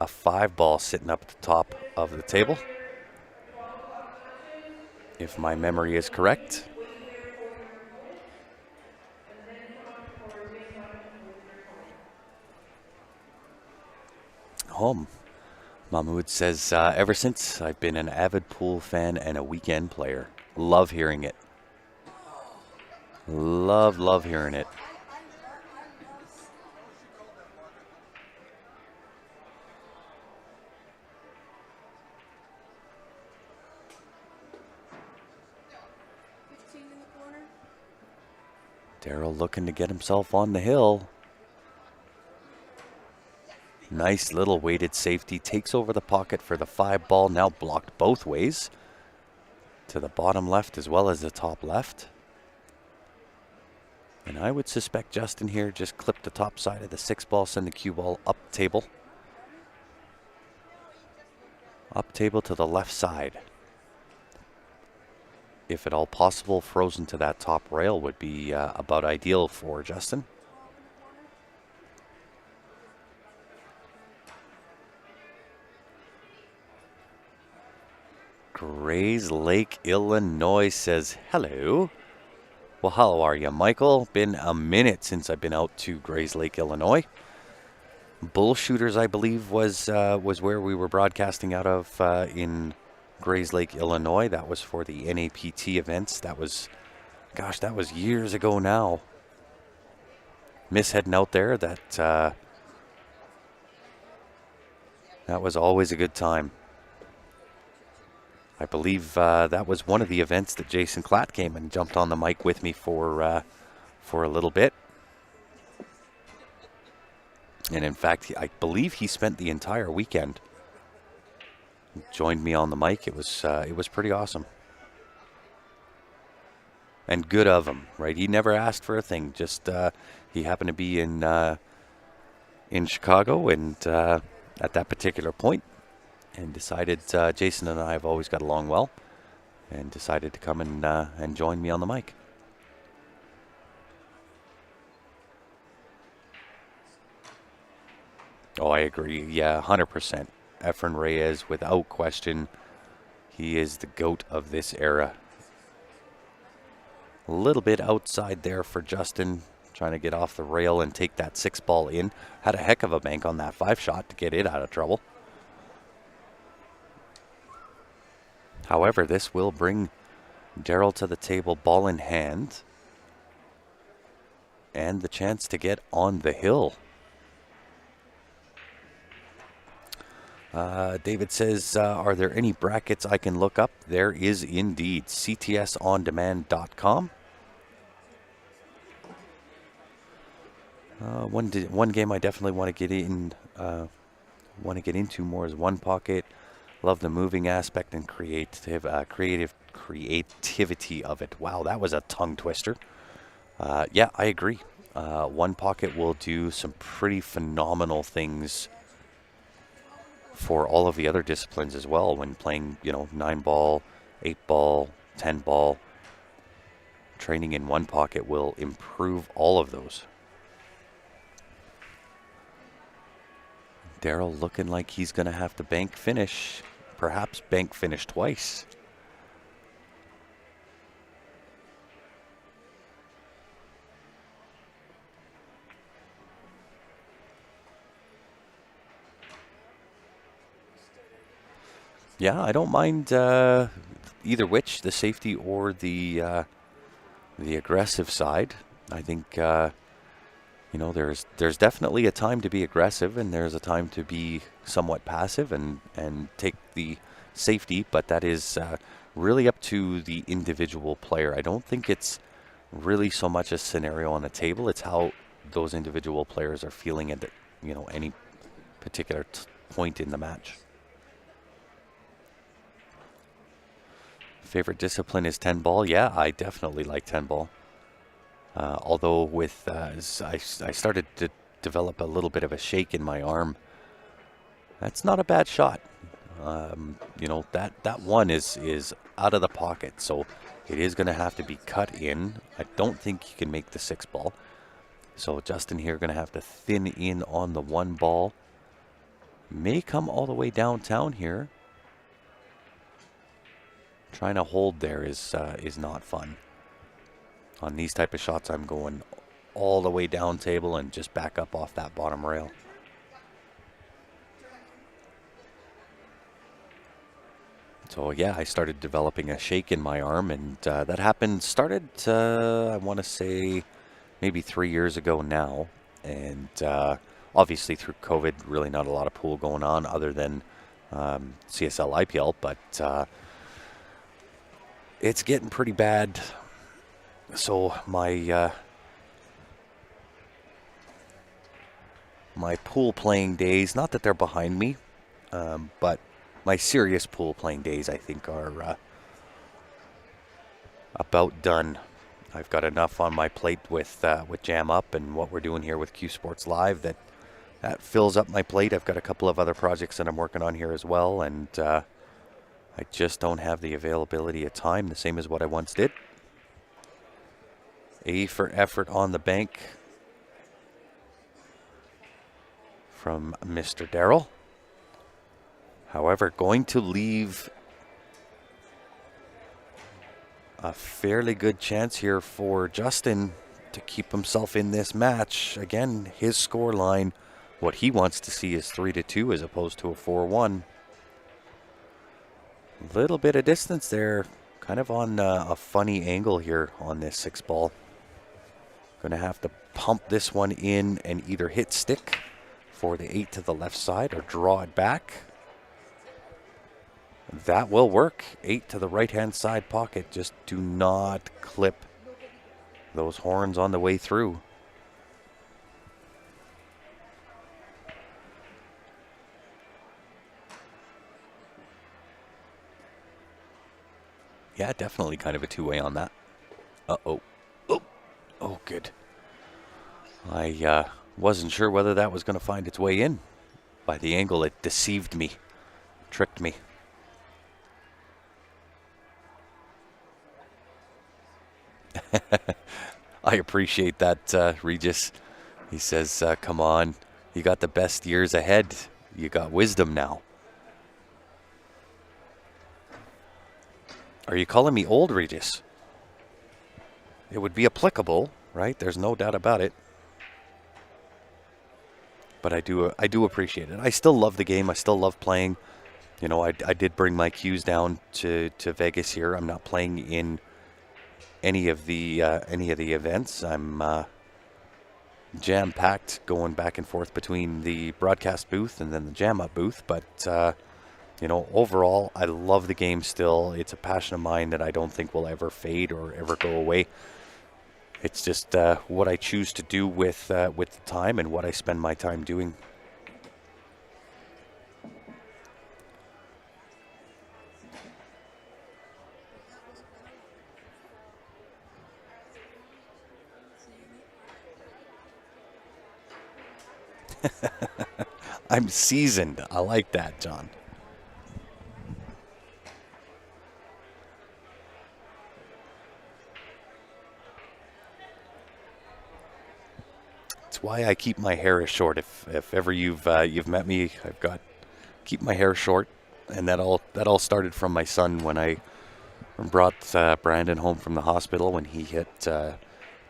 a 5-ball sitting up at the top of the table, if my memory is correct. Home. Mahmoud says, ever since I've been an avid pool fan and a weekend player. Love hearing it. Love hearing it. Daryl looking to get himself on the hill. Nice little weighted safety. Takes over the pocket for the 5-ball. Now blocked both ways. To the bottom left as well as the top left. And I would suspect Justin here just clipped the top side of the 6-ball, send the cue ball up table. Up table to the left side. If at all possible, frozen to that top rail would be about ideal for Justin. Grays Lake, Illinois says hello. Well, how are you, Michael? Been a minute since I've been out to Grays Lake, Illinois. Bull Shooters, I believe, was where we were broadcasting out of in Grays Lake, Illinois. That was for the NAPT events. That was, gosh, that was years ago now. Miss heading out there. That was always a good time. I believe that was one of the events that Jason Klatt came and jumped on the mic with me for a little bit. And in fact, I believe he spent the entire weekend. Joined me on the mic. It was pretty awesome. And good of him, right? He never asked for a thing. Just he happened to be in Chicago and at that particular point, and decided Jason and I have always got along well, and decided to come and join me on the mic. Oh, I agree. Yeah, 100%. Efren Reyes, without question, he is the GOAT of this era. A little bit outside there for Justin, trying to get off the rail and take that 6-ball in. Had a heck of a bank on that 5 shot to get it out of trouble. However, this will bring Daryl to the table, ball in hand. and the chance to get on the hill. David says, are there any brackets I can look up? There is indeed. ctsondemand.com. One game I definitely want to get into more is One Pocket. Love the moving aspect and creativity of it. Wow, that was a tongue twister. Yeah, I agree. One Pocket will do some pretty phenomenal things for all of the other disciplines as well when playing, 9-ball, 8-ball, 10-ball. Training in One Pocket will improve all of those. Daryl looking like he's going to have to bank finish, perhaps bank finish twice. Yeah, I don't mind either which, the safety or the aggressive side. I think there's definitely a time to be aggressive and there's a time to be somewhat passive and take the safety, but that is really up to the individual player. I don't think it's really so much a scenario on the table. It's how those individual players are feeling at any particular point in the match. Favorite discipline is 10-ball. Yeah, I definitely like 10-ball. Although with I started to develop a little bit of a shake in my arm. That's not a bad shot. That one is out of the pocket, so it is going to have to be cut in. I don't think you can make the 6-ball. So Justin here going to have to thin in on the 1-ball. May come all the way downtown here. Trying to hold there is not fun. On these type of shots, I'm going all the way down table and just back up off that bottom rail. So yeah, I started developing a shake in my arm, and that started, I want to say, maybe 3 years ago now. And obviously through COVID, really not a lot of pool going on other than CSL IPL, but it's getting pretty bad. So my pool playing days, not that they're behind me, but my serious pool playing days, I think, are about done. I've got enough on my plate with Jam Up and what we're doing here with CueSports Live that fills up my plate. I've got a couple of other projects that I'm working on here as well, and I just don't have the availability of time, the same as what I once did. A for effort on the bank from Mr. Daryl. However, going to leave a fairly good chance here for Justin to keep himself in this match. Again, his score line, what he wants to see is 3-2 as opposed to a 4-1. Little bit of distance there, kind of on a funny angle here on this 6-ball. Going to have to pump this one in and either hit stick for the 8 to the left side or draw it back. That will work. 8 to the right-hand side pocket. Just do not clip those horns on the way through. Yeah, definitely kind of a two-way on that. Uh-oh. Oh, good. I wasn't sure whether that was going to find its way in. By the angle, it deceived me, tricked me. I appreciate that, Regis. He says, come on, you got the best years ahead. You got wisdom now. Are you calling me old, Regis? It would be applicable, right? There's no doubt about it. But I do appreciate it. I still love the game. I still love playing. You know, I did bring my cues down to Vegas here. I'm not playing in any of the events. I'm jam-packed going back and forth between the broadcast booth and then the jam-up booth. But, overall, I love the game still. It's a passion of mine that I don't think will ever fade or ever go away. It's just what I choose to do with the time and what I spend my time doing. I'm seasoned. I like that, John. It's why I keep my hair short. If ever you've met me, I've got keep my hair short, and that all started from my son when I brought Brandon home from the hospital when he hit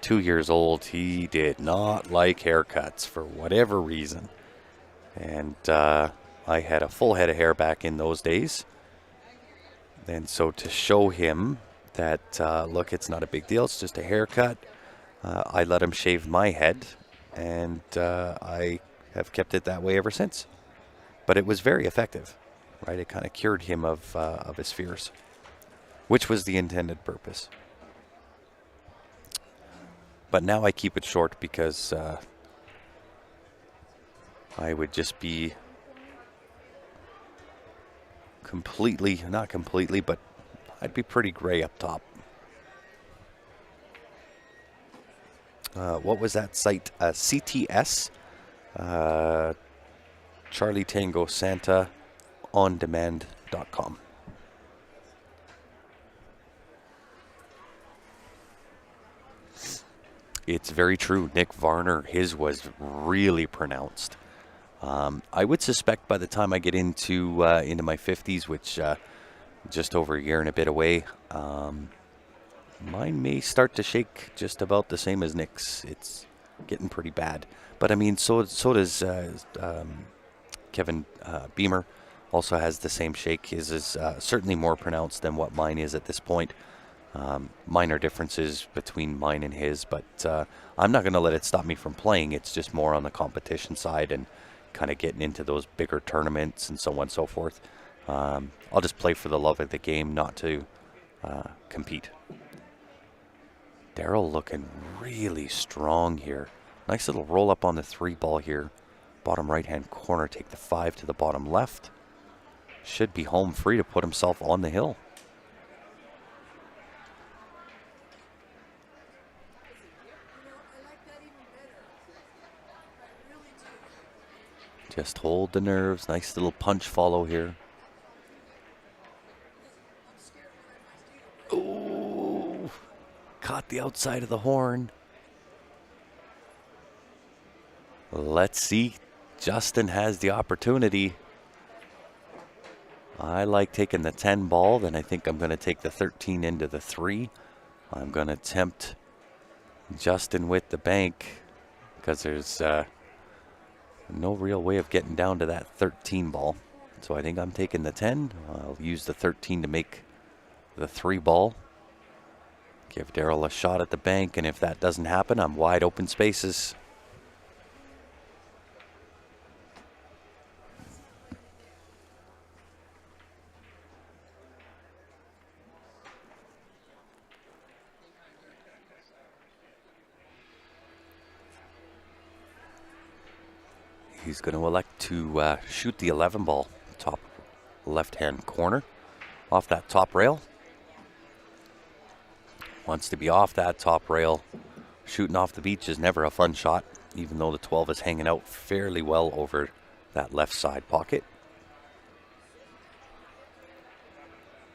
2 years old. He did not like haircuts for whatever reason, and I had a full head of hair back in those days. And so to show him that, look, it's not a big deal, it's just a haircut, I let him shave my head, and I have kept it that way ever since. But it was very effective, right? It kind of cured him of his fears, which was the intended purpose. But now I keep it short because I would just be not completely, but I'd be pretty gray up top. What was that site? CTS, Charlie Tango Santa ondemand.com. It's very true. Nick Varner, his was really pronounced. I would suspect by the time I get into my 50s, which just over a year and a bit away, mine may start to shake just about the same as Nick's. It's getting pretty bad. But I mean, so does Kevin Beamer. Also has the same shake. His is certainly more pronounced than what mine is at this point. Minor differences between mine and his, but I'm not going to let it stop me from playing. It's just more on the competition side and kind of getting into those bigger tournaments and so on and so forth. I'll just play for the love of the game, not to compete. Daryl looking really strong here. Nice little roll up on the 3 ball here. Bottom right hand corner, take the 5 to the bottom left. Should be home free to put himself on the hill. Just hold the nerves. Nice little punch follow here. Ooh, caught the outside of the horn. Let's see. Justin has the opportunity. I like taking the 10 ball. Then I think I'm going to take the 13 into the 3. I'm going to tempt Justin with the bank because there's no real way of getting down to that 13 ball. So I think I'm taking the 10. I'll use the 13 to make the 3 ball. Give Daryl a shot at the bank, and if that doesn't happen, I'm wide open spaces. He's going to elect to shoot the 11 ball, top left-hand corner, off that top rail. Wants to be off that top rail. Shooting off the beach is never a fun shot, even though the 12 is hanging out fairly well over that left side pocket.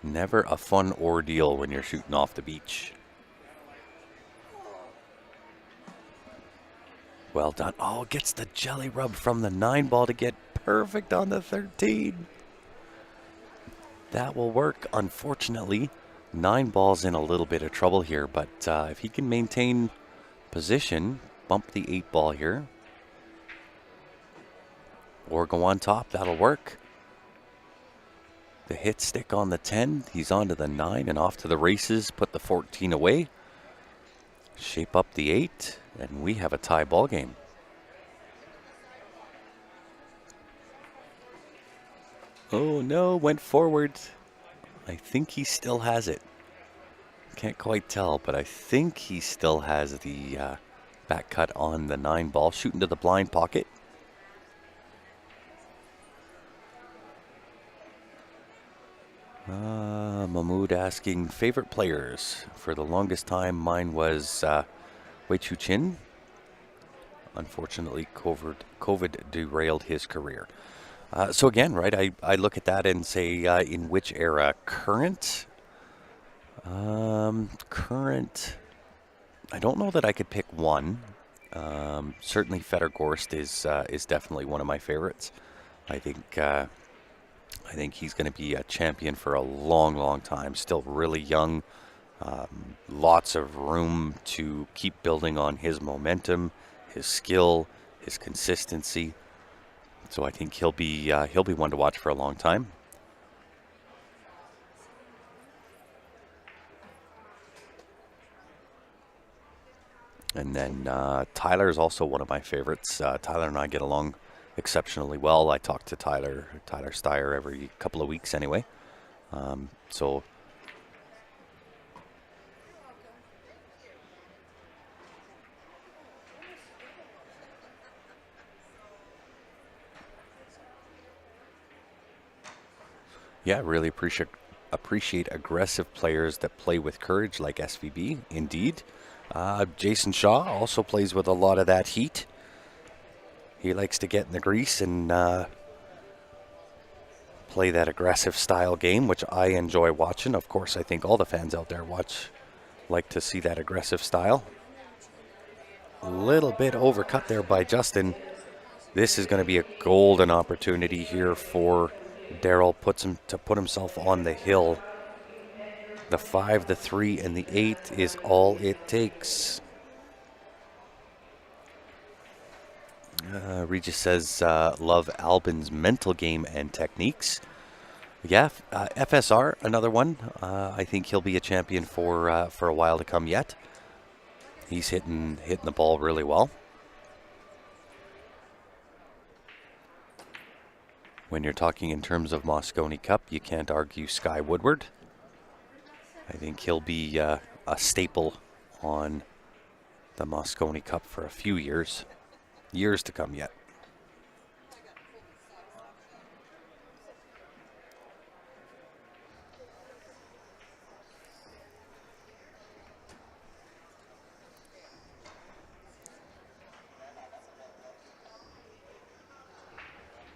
Never a fun ordeal when you're shooting off the beach. Well done. Oh, gets the jelly rub from the 9 ball to get perfect on the 13. That will work. Unfortunately, 9 ball's in a little bit of trouble here, but if he can maintain position, bump the 8 ball here, or go on top, that'll work. The hit stick on the 10, he's on to the 9 and off to the races, put the 14 away. Shape up the 8. And we have a tie ball game. Oh no, went forward. I think he still has it. Can't quite tell, but I think he still has the back cut on the 9 ball, shooting to the blind pocket. Mahmoud asking favorite players. For the longest time, mine was Wei Chu Chin. Unfortunately, COVID derailed his career. So again, right, I look at that and say, in which era? Current? Current. I don't know that I could pick one. Certainly, Fedor Gorst is definitely one of my favorites. I think he's going to be a champion for a long, long time. Still really young. Lots of room to keep building on his momentum, his skill, his consistency. So I think he'll be one to watch for a long time. And then Tyler is also one of my favorites. Tyler and I get along exceptionally well. I talk to Tyler Steyer every couple of weeks anyway. So yeah, really appreciate aggressive players that play with courage like SVB. Indeed. Jason Shaw also plays with a lot of that heat. He likes to get in the grease and play that aggressive style game, which I enjoy watching. Of course, I think all the fans out there like to see that aggressive style. A little bit overcut there by Justin. This is going to be a golden opportunity here for Daryl to put himself on the hill. The 5, the 3, and the 8 is all it takes. Regis says, love Albin's mental game and techniques. Yeah, FSR, another one. I think he'll be a champion for a while to come yet. He's hitting the ball really well. When you're talking in terms of Mosconi Cup, you can't argue Sky Woodward. I think he'll be a staple on the Mosconi Cup for a few years to come yet.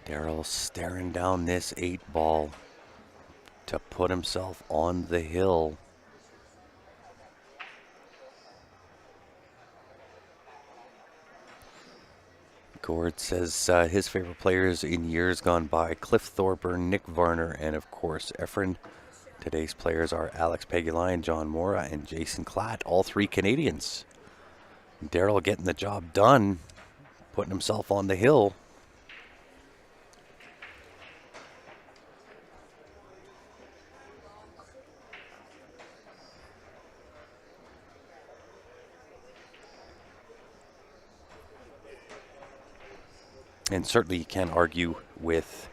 Daryl staring down this 8 ball to put himself on the hill. Gord says his favorite players in years gone by, Cliff Thorburn, Nick Varner, and of course Efren. Today's players are Alex Pegulai, John Mora, and Jason Klatt, all 3 Canadians. Daryl getting the job done, putting himself on the hill. And certainly you can't argue with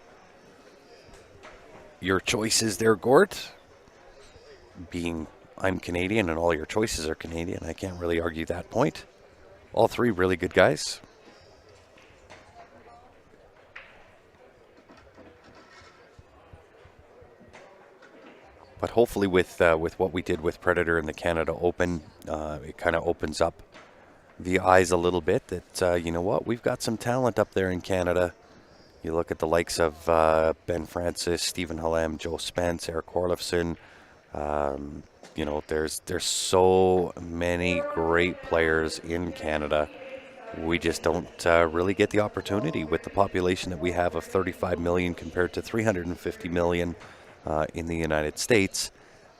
your choices there, Gort. Being I'm Canadian and all your choices are Canadian, I can't really argue that point. All 3 really good guys. But hopefully with what we did with Predator in the Canada Open, it kind of opens up the eyes a little bit that, you know what, we've got some talent up there in Canada. You look at the likes of Ben Francis, Stephen Hallam, Joe Spence, Eric Orlifson. You know, there's so many great players in Canada. We just don't really get the opportunity with the population that we have of 35 million compared to 350 million in the United States.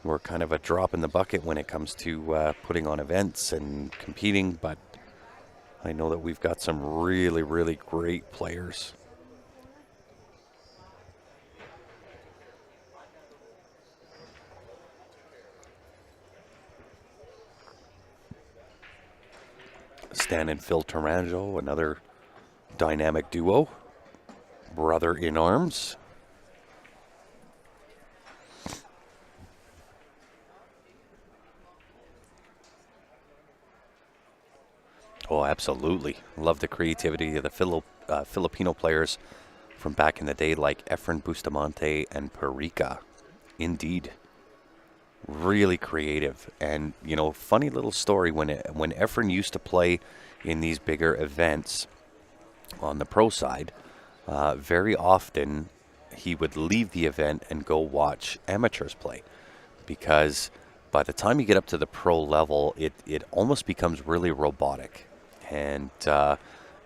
We're kind of a drop in the bucket when it comes to putting on events and competing, but I know that we've got some really, really great players. Stan and Phil Taranjo, another dynamic duo. Brother in arms. Oh, absolutely. Love the creativity of the Filipino players from back in the day, like Efren Bustamante and Perica. Indeed. Really creative. And, you know, funny little story, when Efren used to play in these bigger events on the pro side, very often he would leave the event and go watch amateurs play, because by the time you get up to the pro level, it almost becomes really robotic. And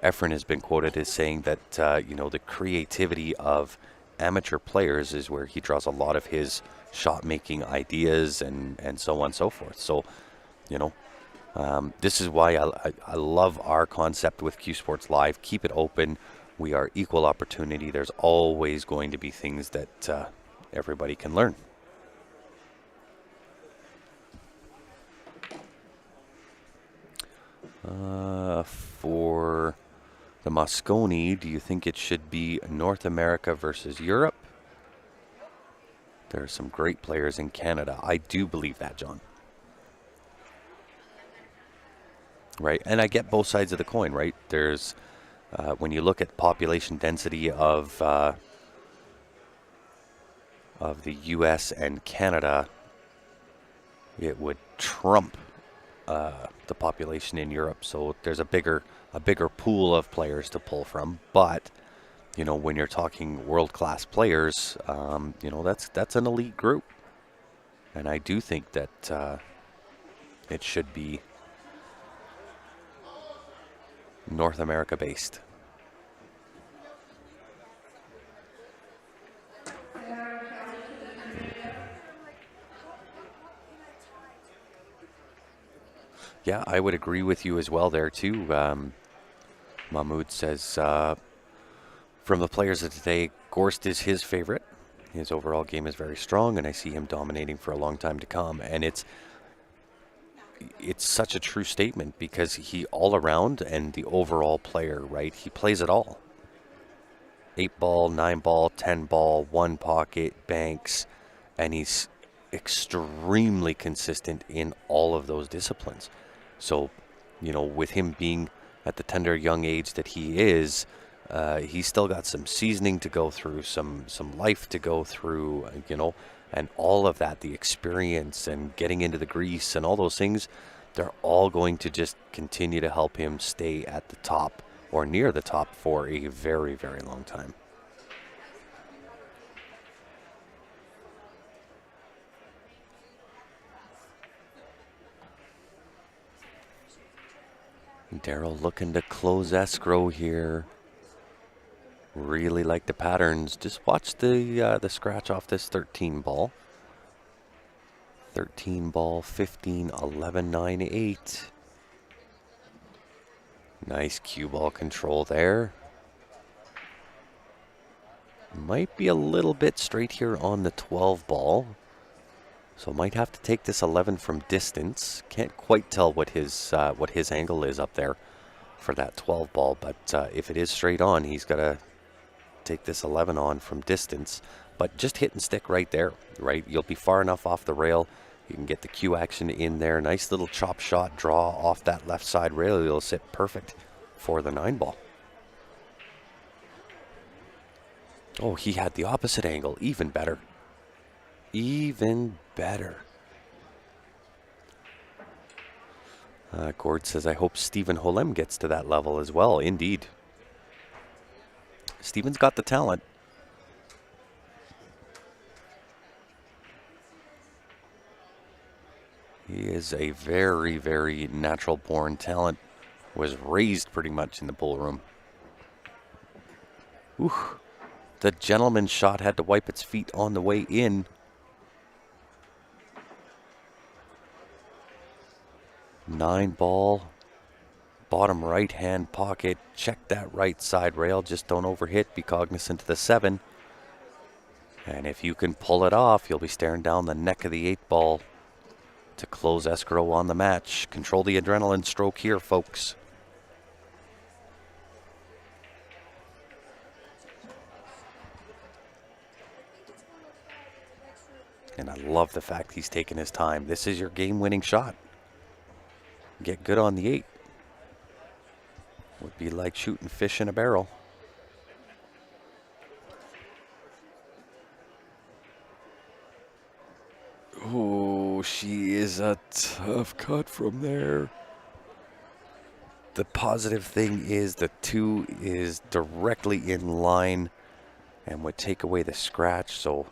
Efren has been quoted as saying that, you know, the creativity of amateur players is where he draws a lot of his shot-making ideas and so on and so forth. So, you know, this is why I love our concept with CueSports Live. Keep it open. We are equal opportunity. There's always going to be things that everybody can learn. For the Mosconi, do you think it should be North America versus Europe? There are some great players in Canada. I do believe that, John. Right, and I get both sides of the coin, right? There's, when you look at population density of the U.S. and Canada, it would trump the population in Europe. So there's a bigger pool of players to pull from. But you know, when you're talking world-class players, you know, that's an elite group, and I do think that it should be North America based. Yeah, I would agree with you as well there too. Mahmoud says, from the players of today, Gorst is his favorite. His overall game is very strong, and I see him dominating for a long time to come. And it's such a true statement, because he all around and the overall player, right? He plays it all. 8-ball, 9-ball, 10-ball, one pocket, banks, and he's extremely consistent in all of those disciplines. So, you know, with him being at the tender young age that he is, he's still got some seasoning to go through, some life to go through, you know, and all of that, the experience and getting into the grease and all those things, they're all going to just continue to help him stay at the top or near the top for a very, very long time. Daryl looking to close escrow here. Really like the patterns. Just watch the scratch off this 13 ball. 13 ball, 15, 11, 9, 8. Nice cue ball control there. Might be a little bit straight here on the 12 ball. So might have to take this 11 from distance. Can't quite tell what his angle is up there for that 12 ball, but if it is straight on, he's got to take this 11 on from distance. But just hit and stick right there, right? You'll be far enough off the rail. You can get the cue action in there. Nice little chop shot draw off that left side rail. It'll sit perfect for the 9 ball. Oh, he had the opposite angle. Even better. Even better. Gord says, I hope Stephen Holem gets to that level as well. Indeed. Stephen's got the talent. He is a very, very natural-born talent. Was raised pretty much in the bull room. Ooh. The gentleman's shot had to wipe its feet on the way in. Nine ball, bottom right hand pocket. Check that right side rail. Just don't overhit. Be cognizant of the 7. And if you can pull it off, you'll be staring down the neck of the 8 ball to close escrow on the match. Control the adrenaline stroke here, folks. And I love the fact he's taking his time. This is your game-winning shot. Get good on the 8. Would be like shooting fish in a barrel. Oh, she is a tough cut from there. The positive thing is the 2 is directly in line and would take away the scratch, so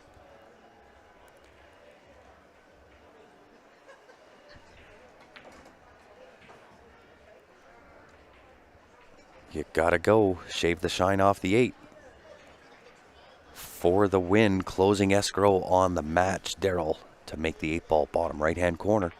you gotta go. Shave the shine off the 8. For the win, closing escrow on the match, Daryl, to make the 8-ball bottom right-hand corner.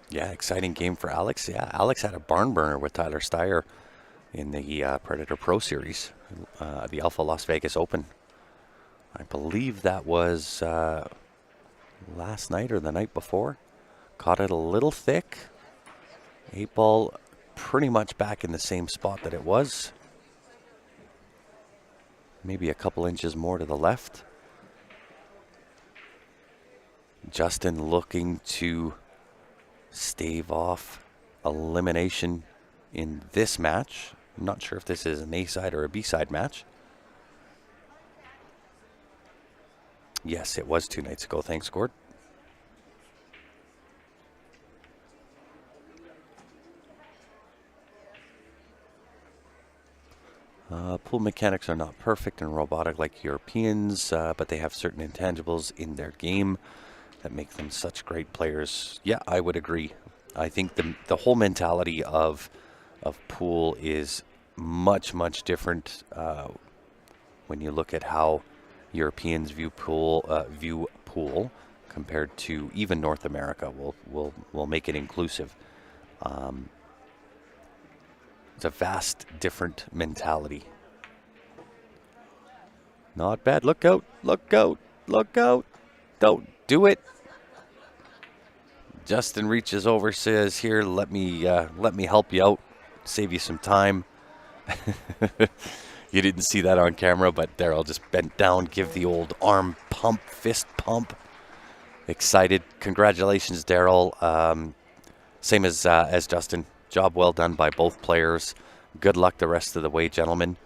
Yeah, exciting game for Alex. Yeah, Alex had a barn burner with Tyler Steyer in the Predator Pro Series, the Alpha Las Vegas Open. I believe that was last night or the night before. Caught it a little thick. 8-ball pretty much back in the same spot that it was. Maybe a couple inches more to the left. Justin looking to stave off elimination in this match. I'm not sure if this is an A-side or a B-side match. Yes, it was 2 nights ago. Thanks, Gord. Pool mechanics are not perfect and robotic like Europeans, but they have certain intangibles in their game that make them such great players. Yeah, I would agree. I think the whole mentality of pool is much different when you look at how Europeans view pool compared to even North America. We'll make it inclusive. It's a vast different mentality. Not bad. Look out! Look out! Look out! Don't do it. Justin reaches over, says, "Here, let me help you out, save you some time." You didn't see that on camera, but Daryl just bent down, give the old arm pump, fist pump. Excited. Congratulations, Daryl. Same as Justin. Job well done by both players. Good luck the rest of the way, gentlemen.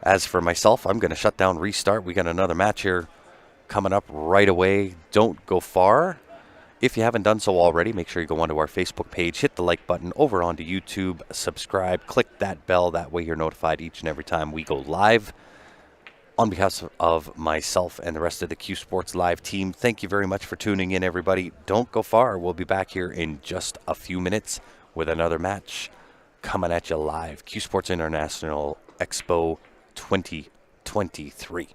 As for myself, I'm going to shut down, restart. We got another match here coming up right away. Don't go far. If you haven't done so already, make sure you go onto our Facebook page, hit the like button, over onto YouTube, subscribe, click that bell. That way you're notified each and every time we go live. On behalf of myself and the rest of the CueSports Live team, thank you very much for tuning in, everybody. Don't go far. We'll be back here in just a few minutes with another match coming at you live. CueSports International Expo 2023.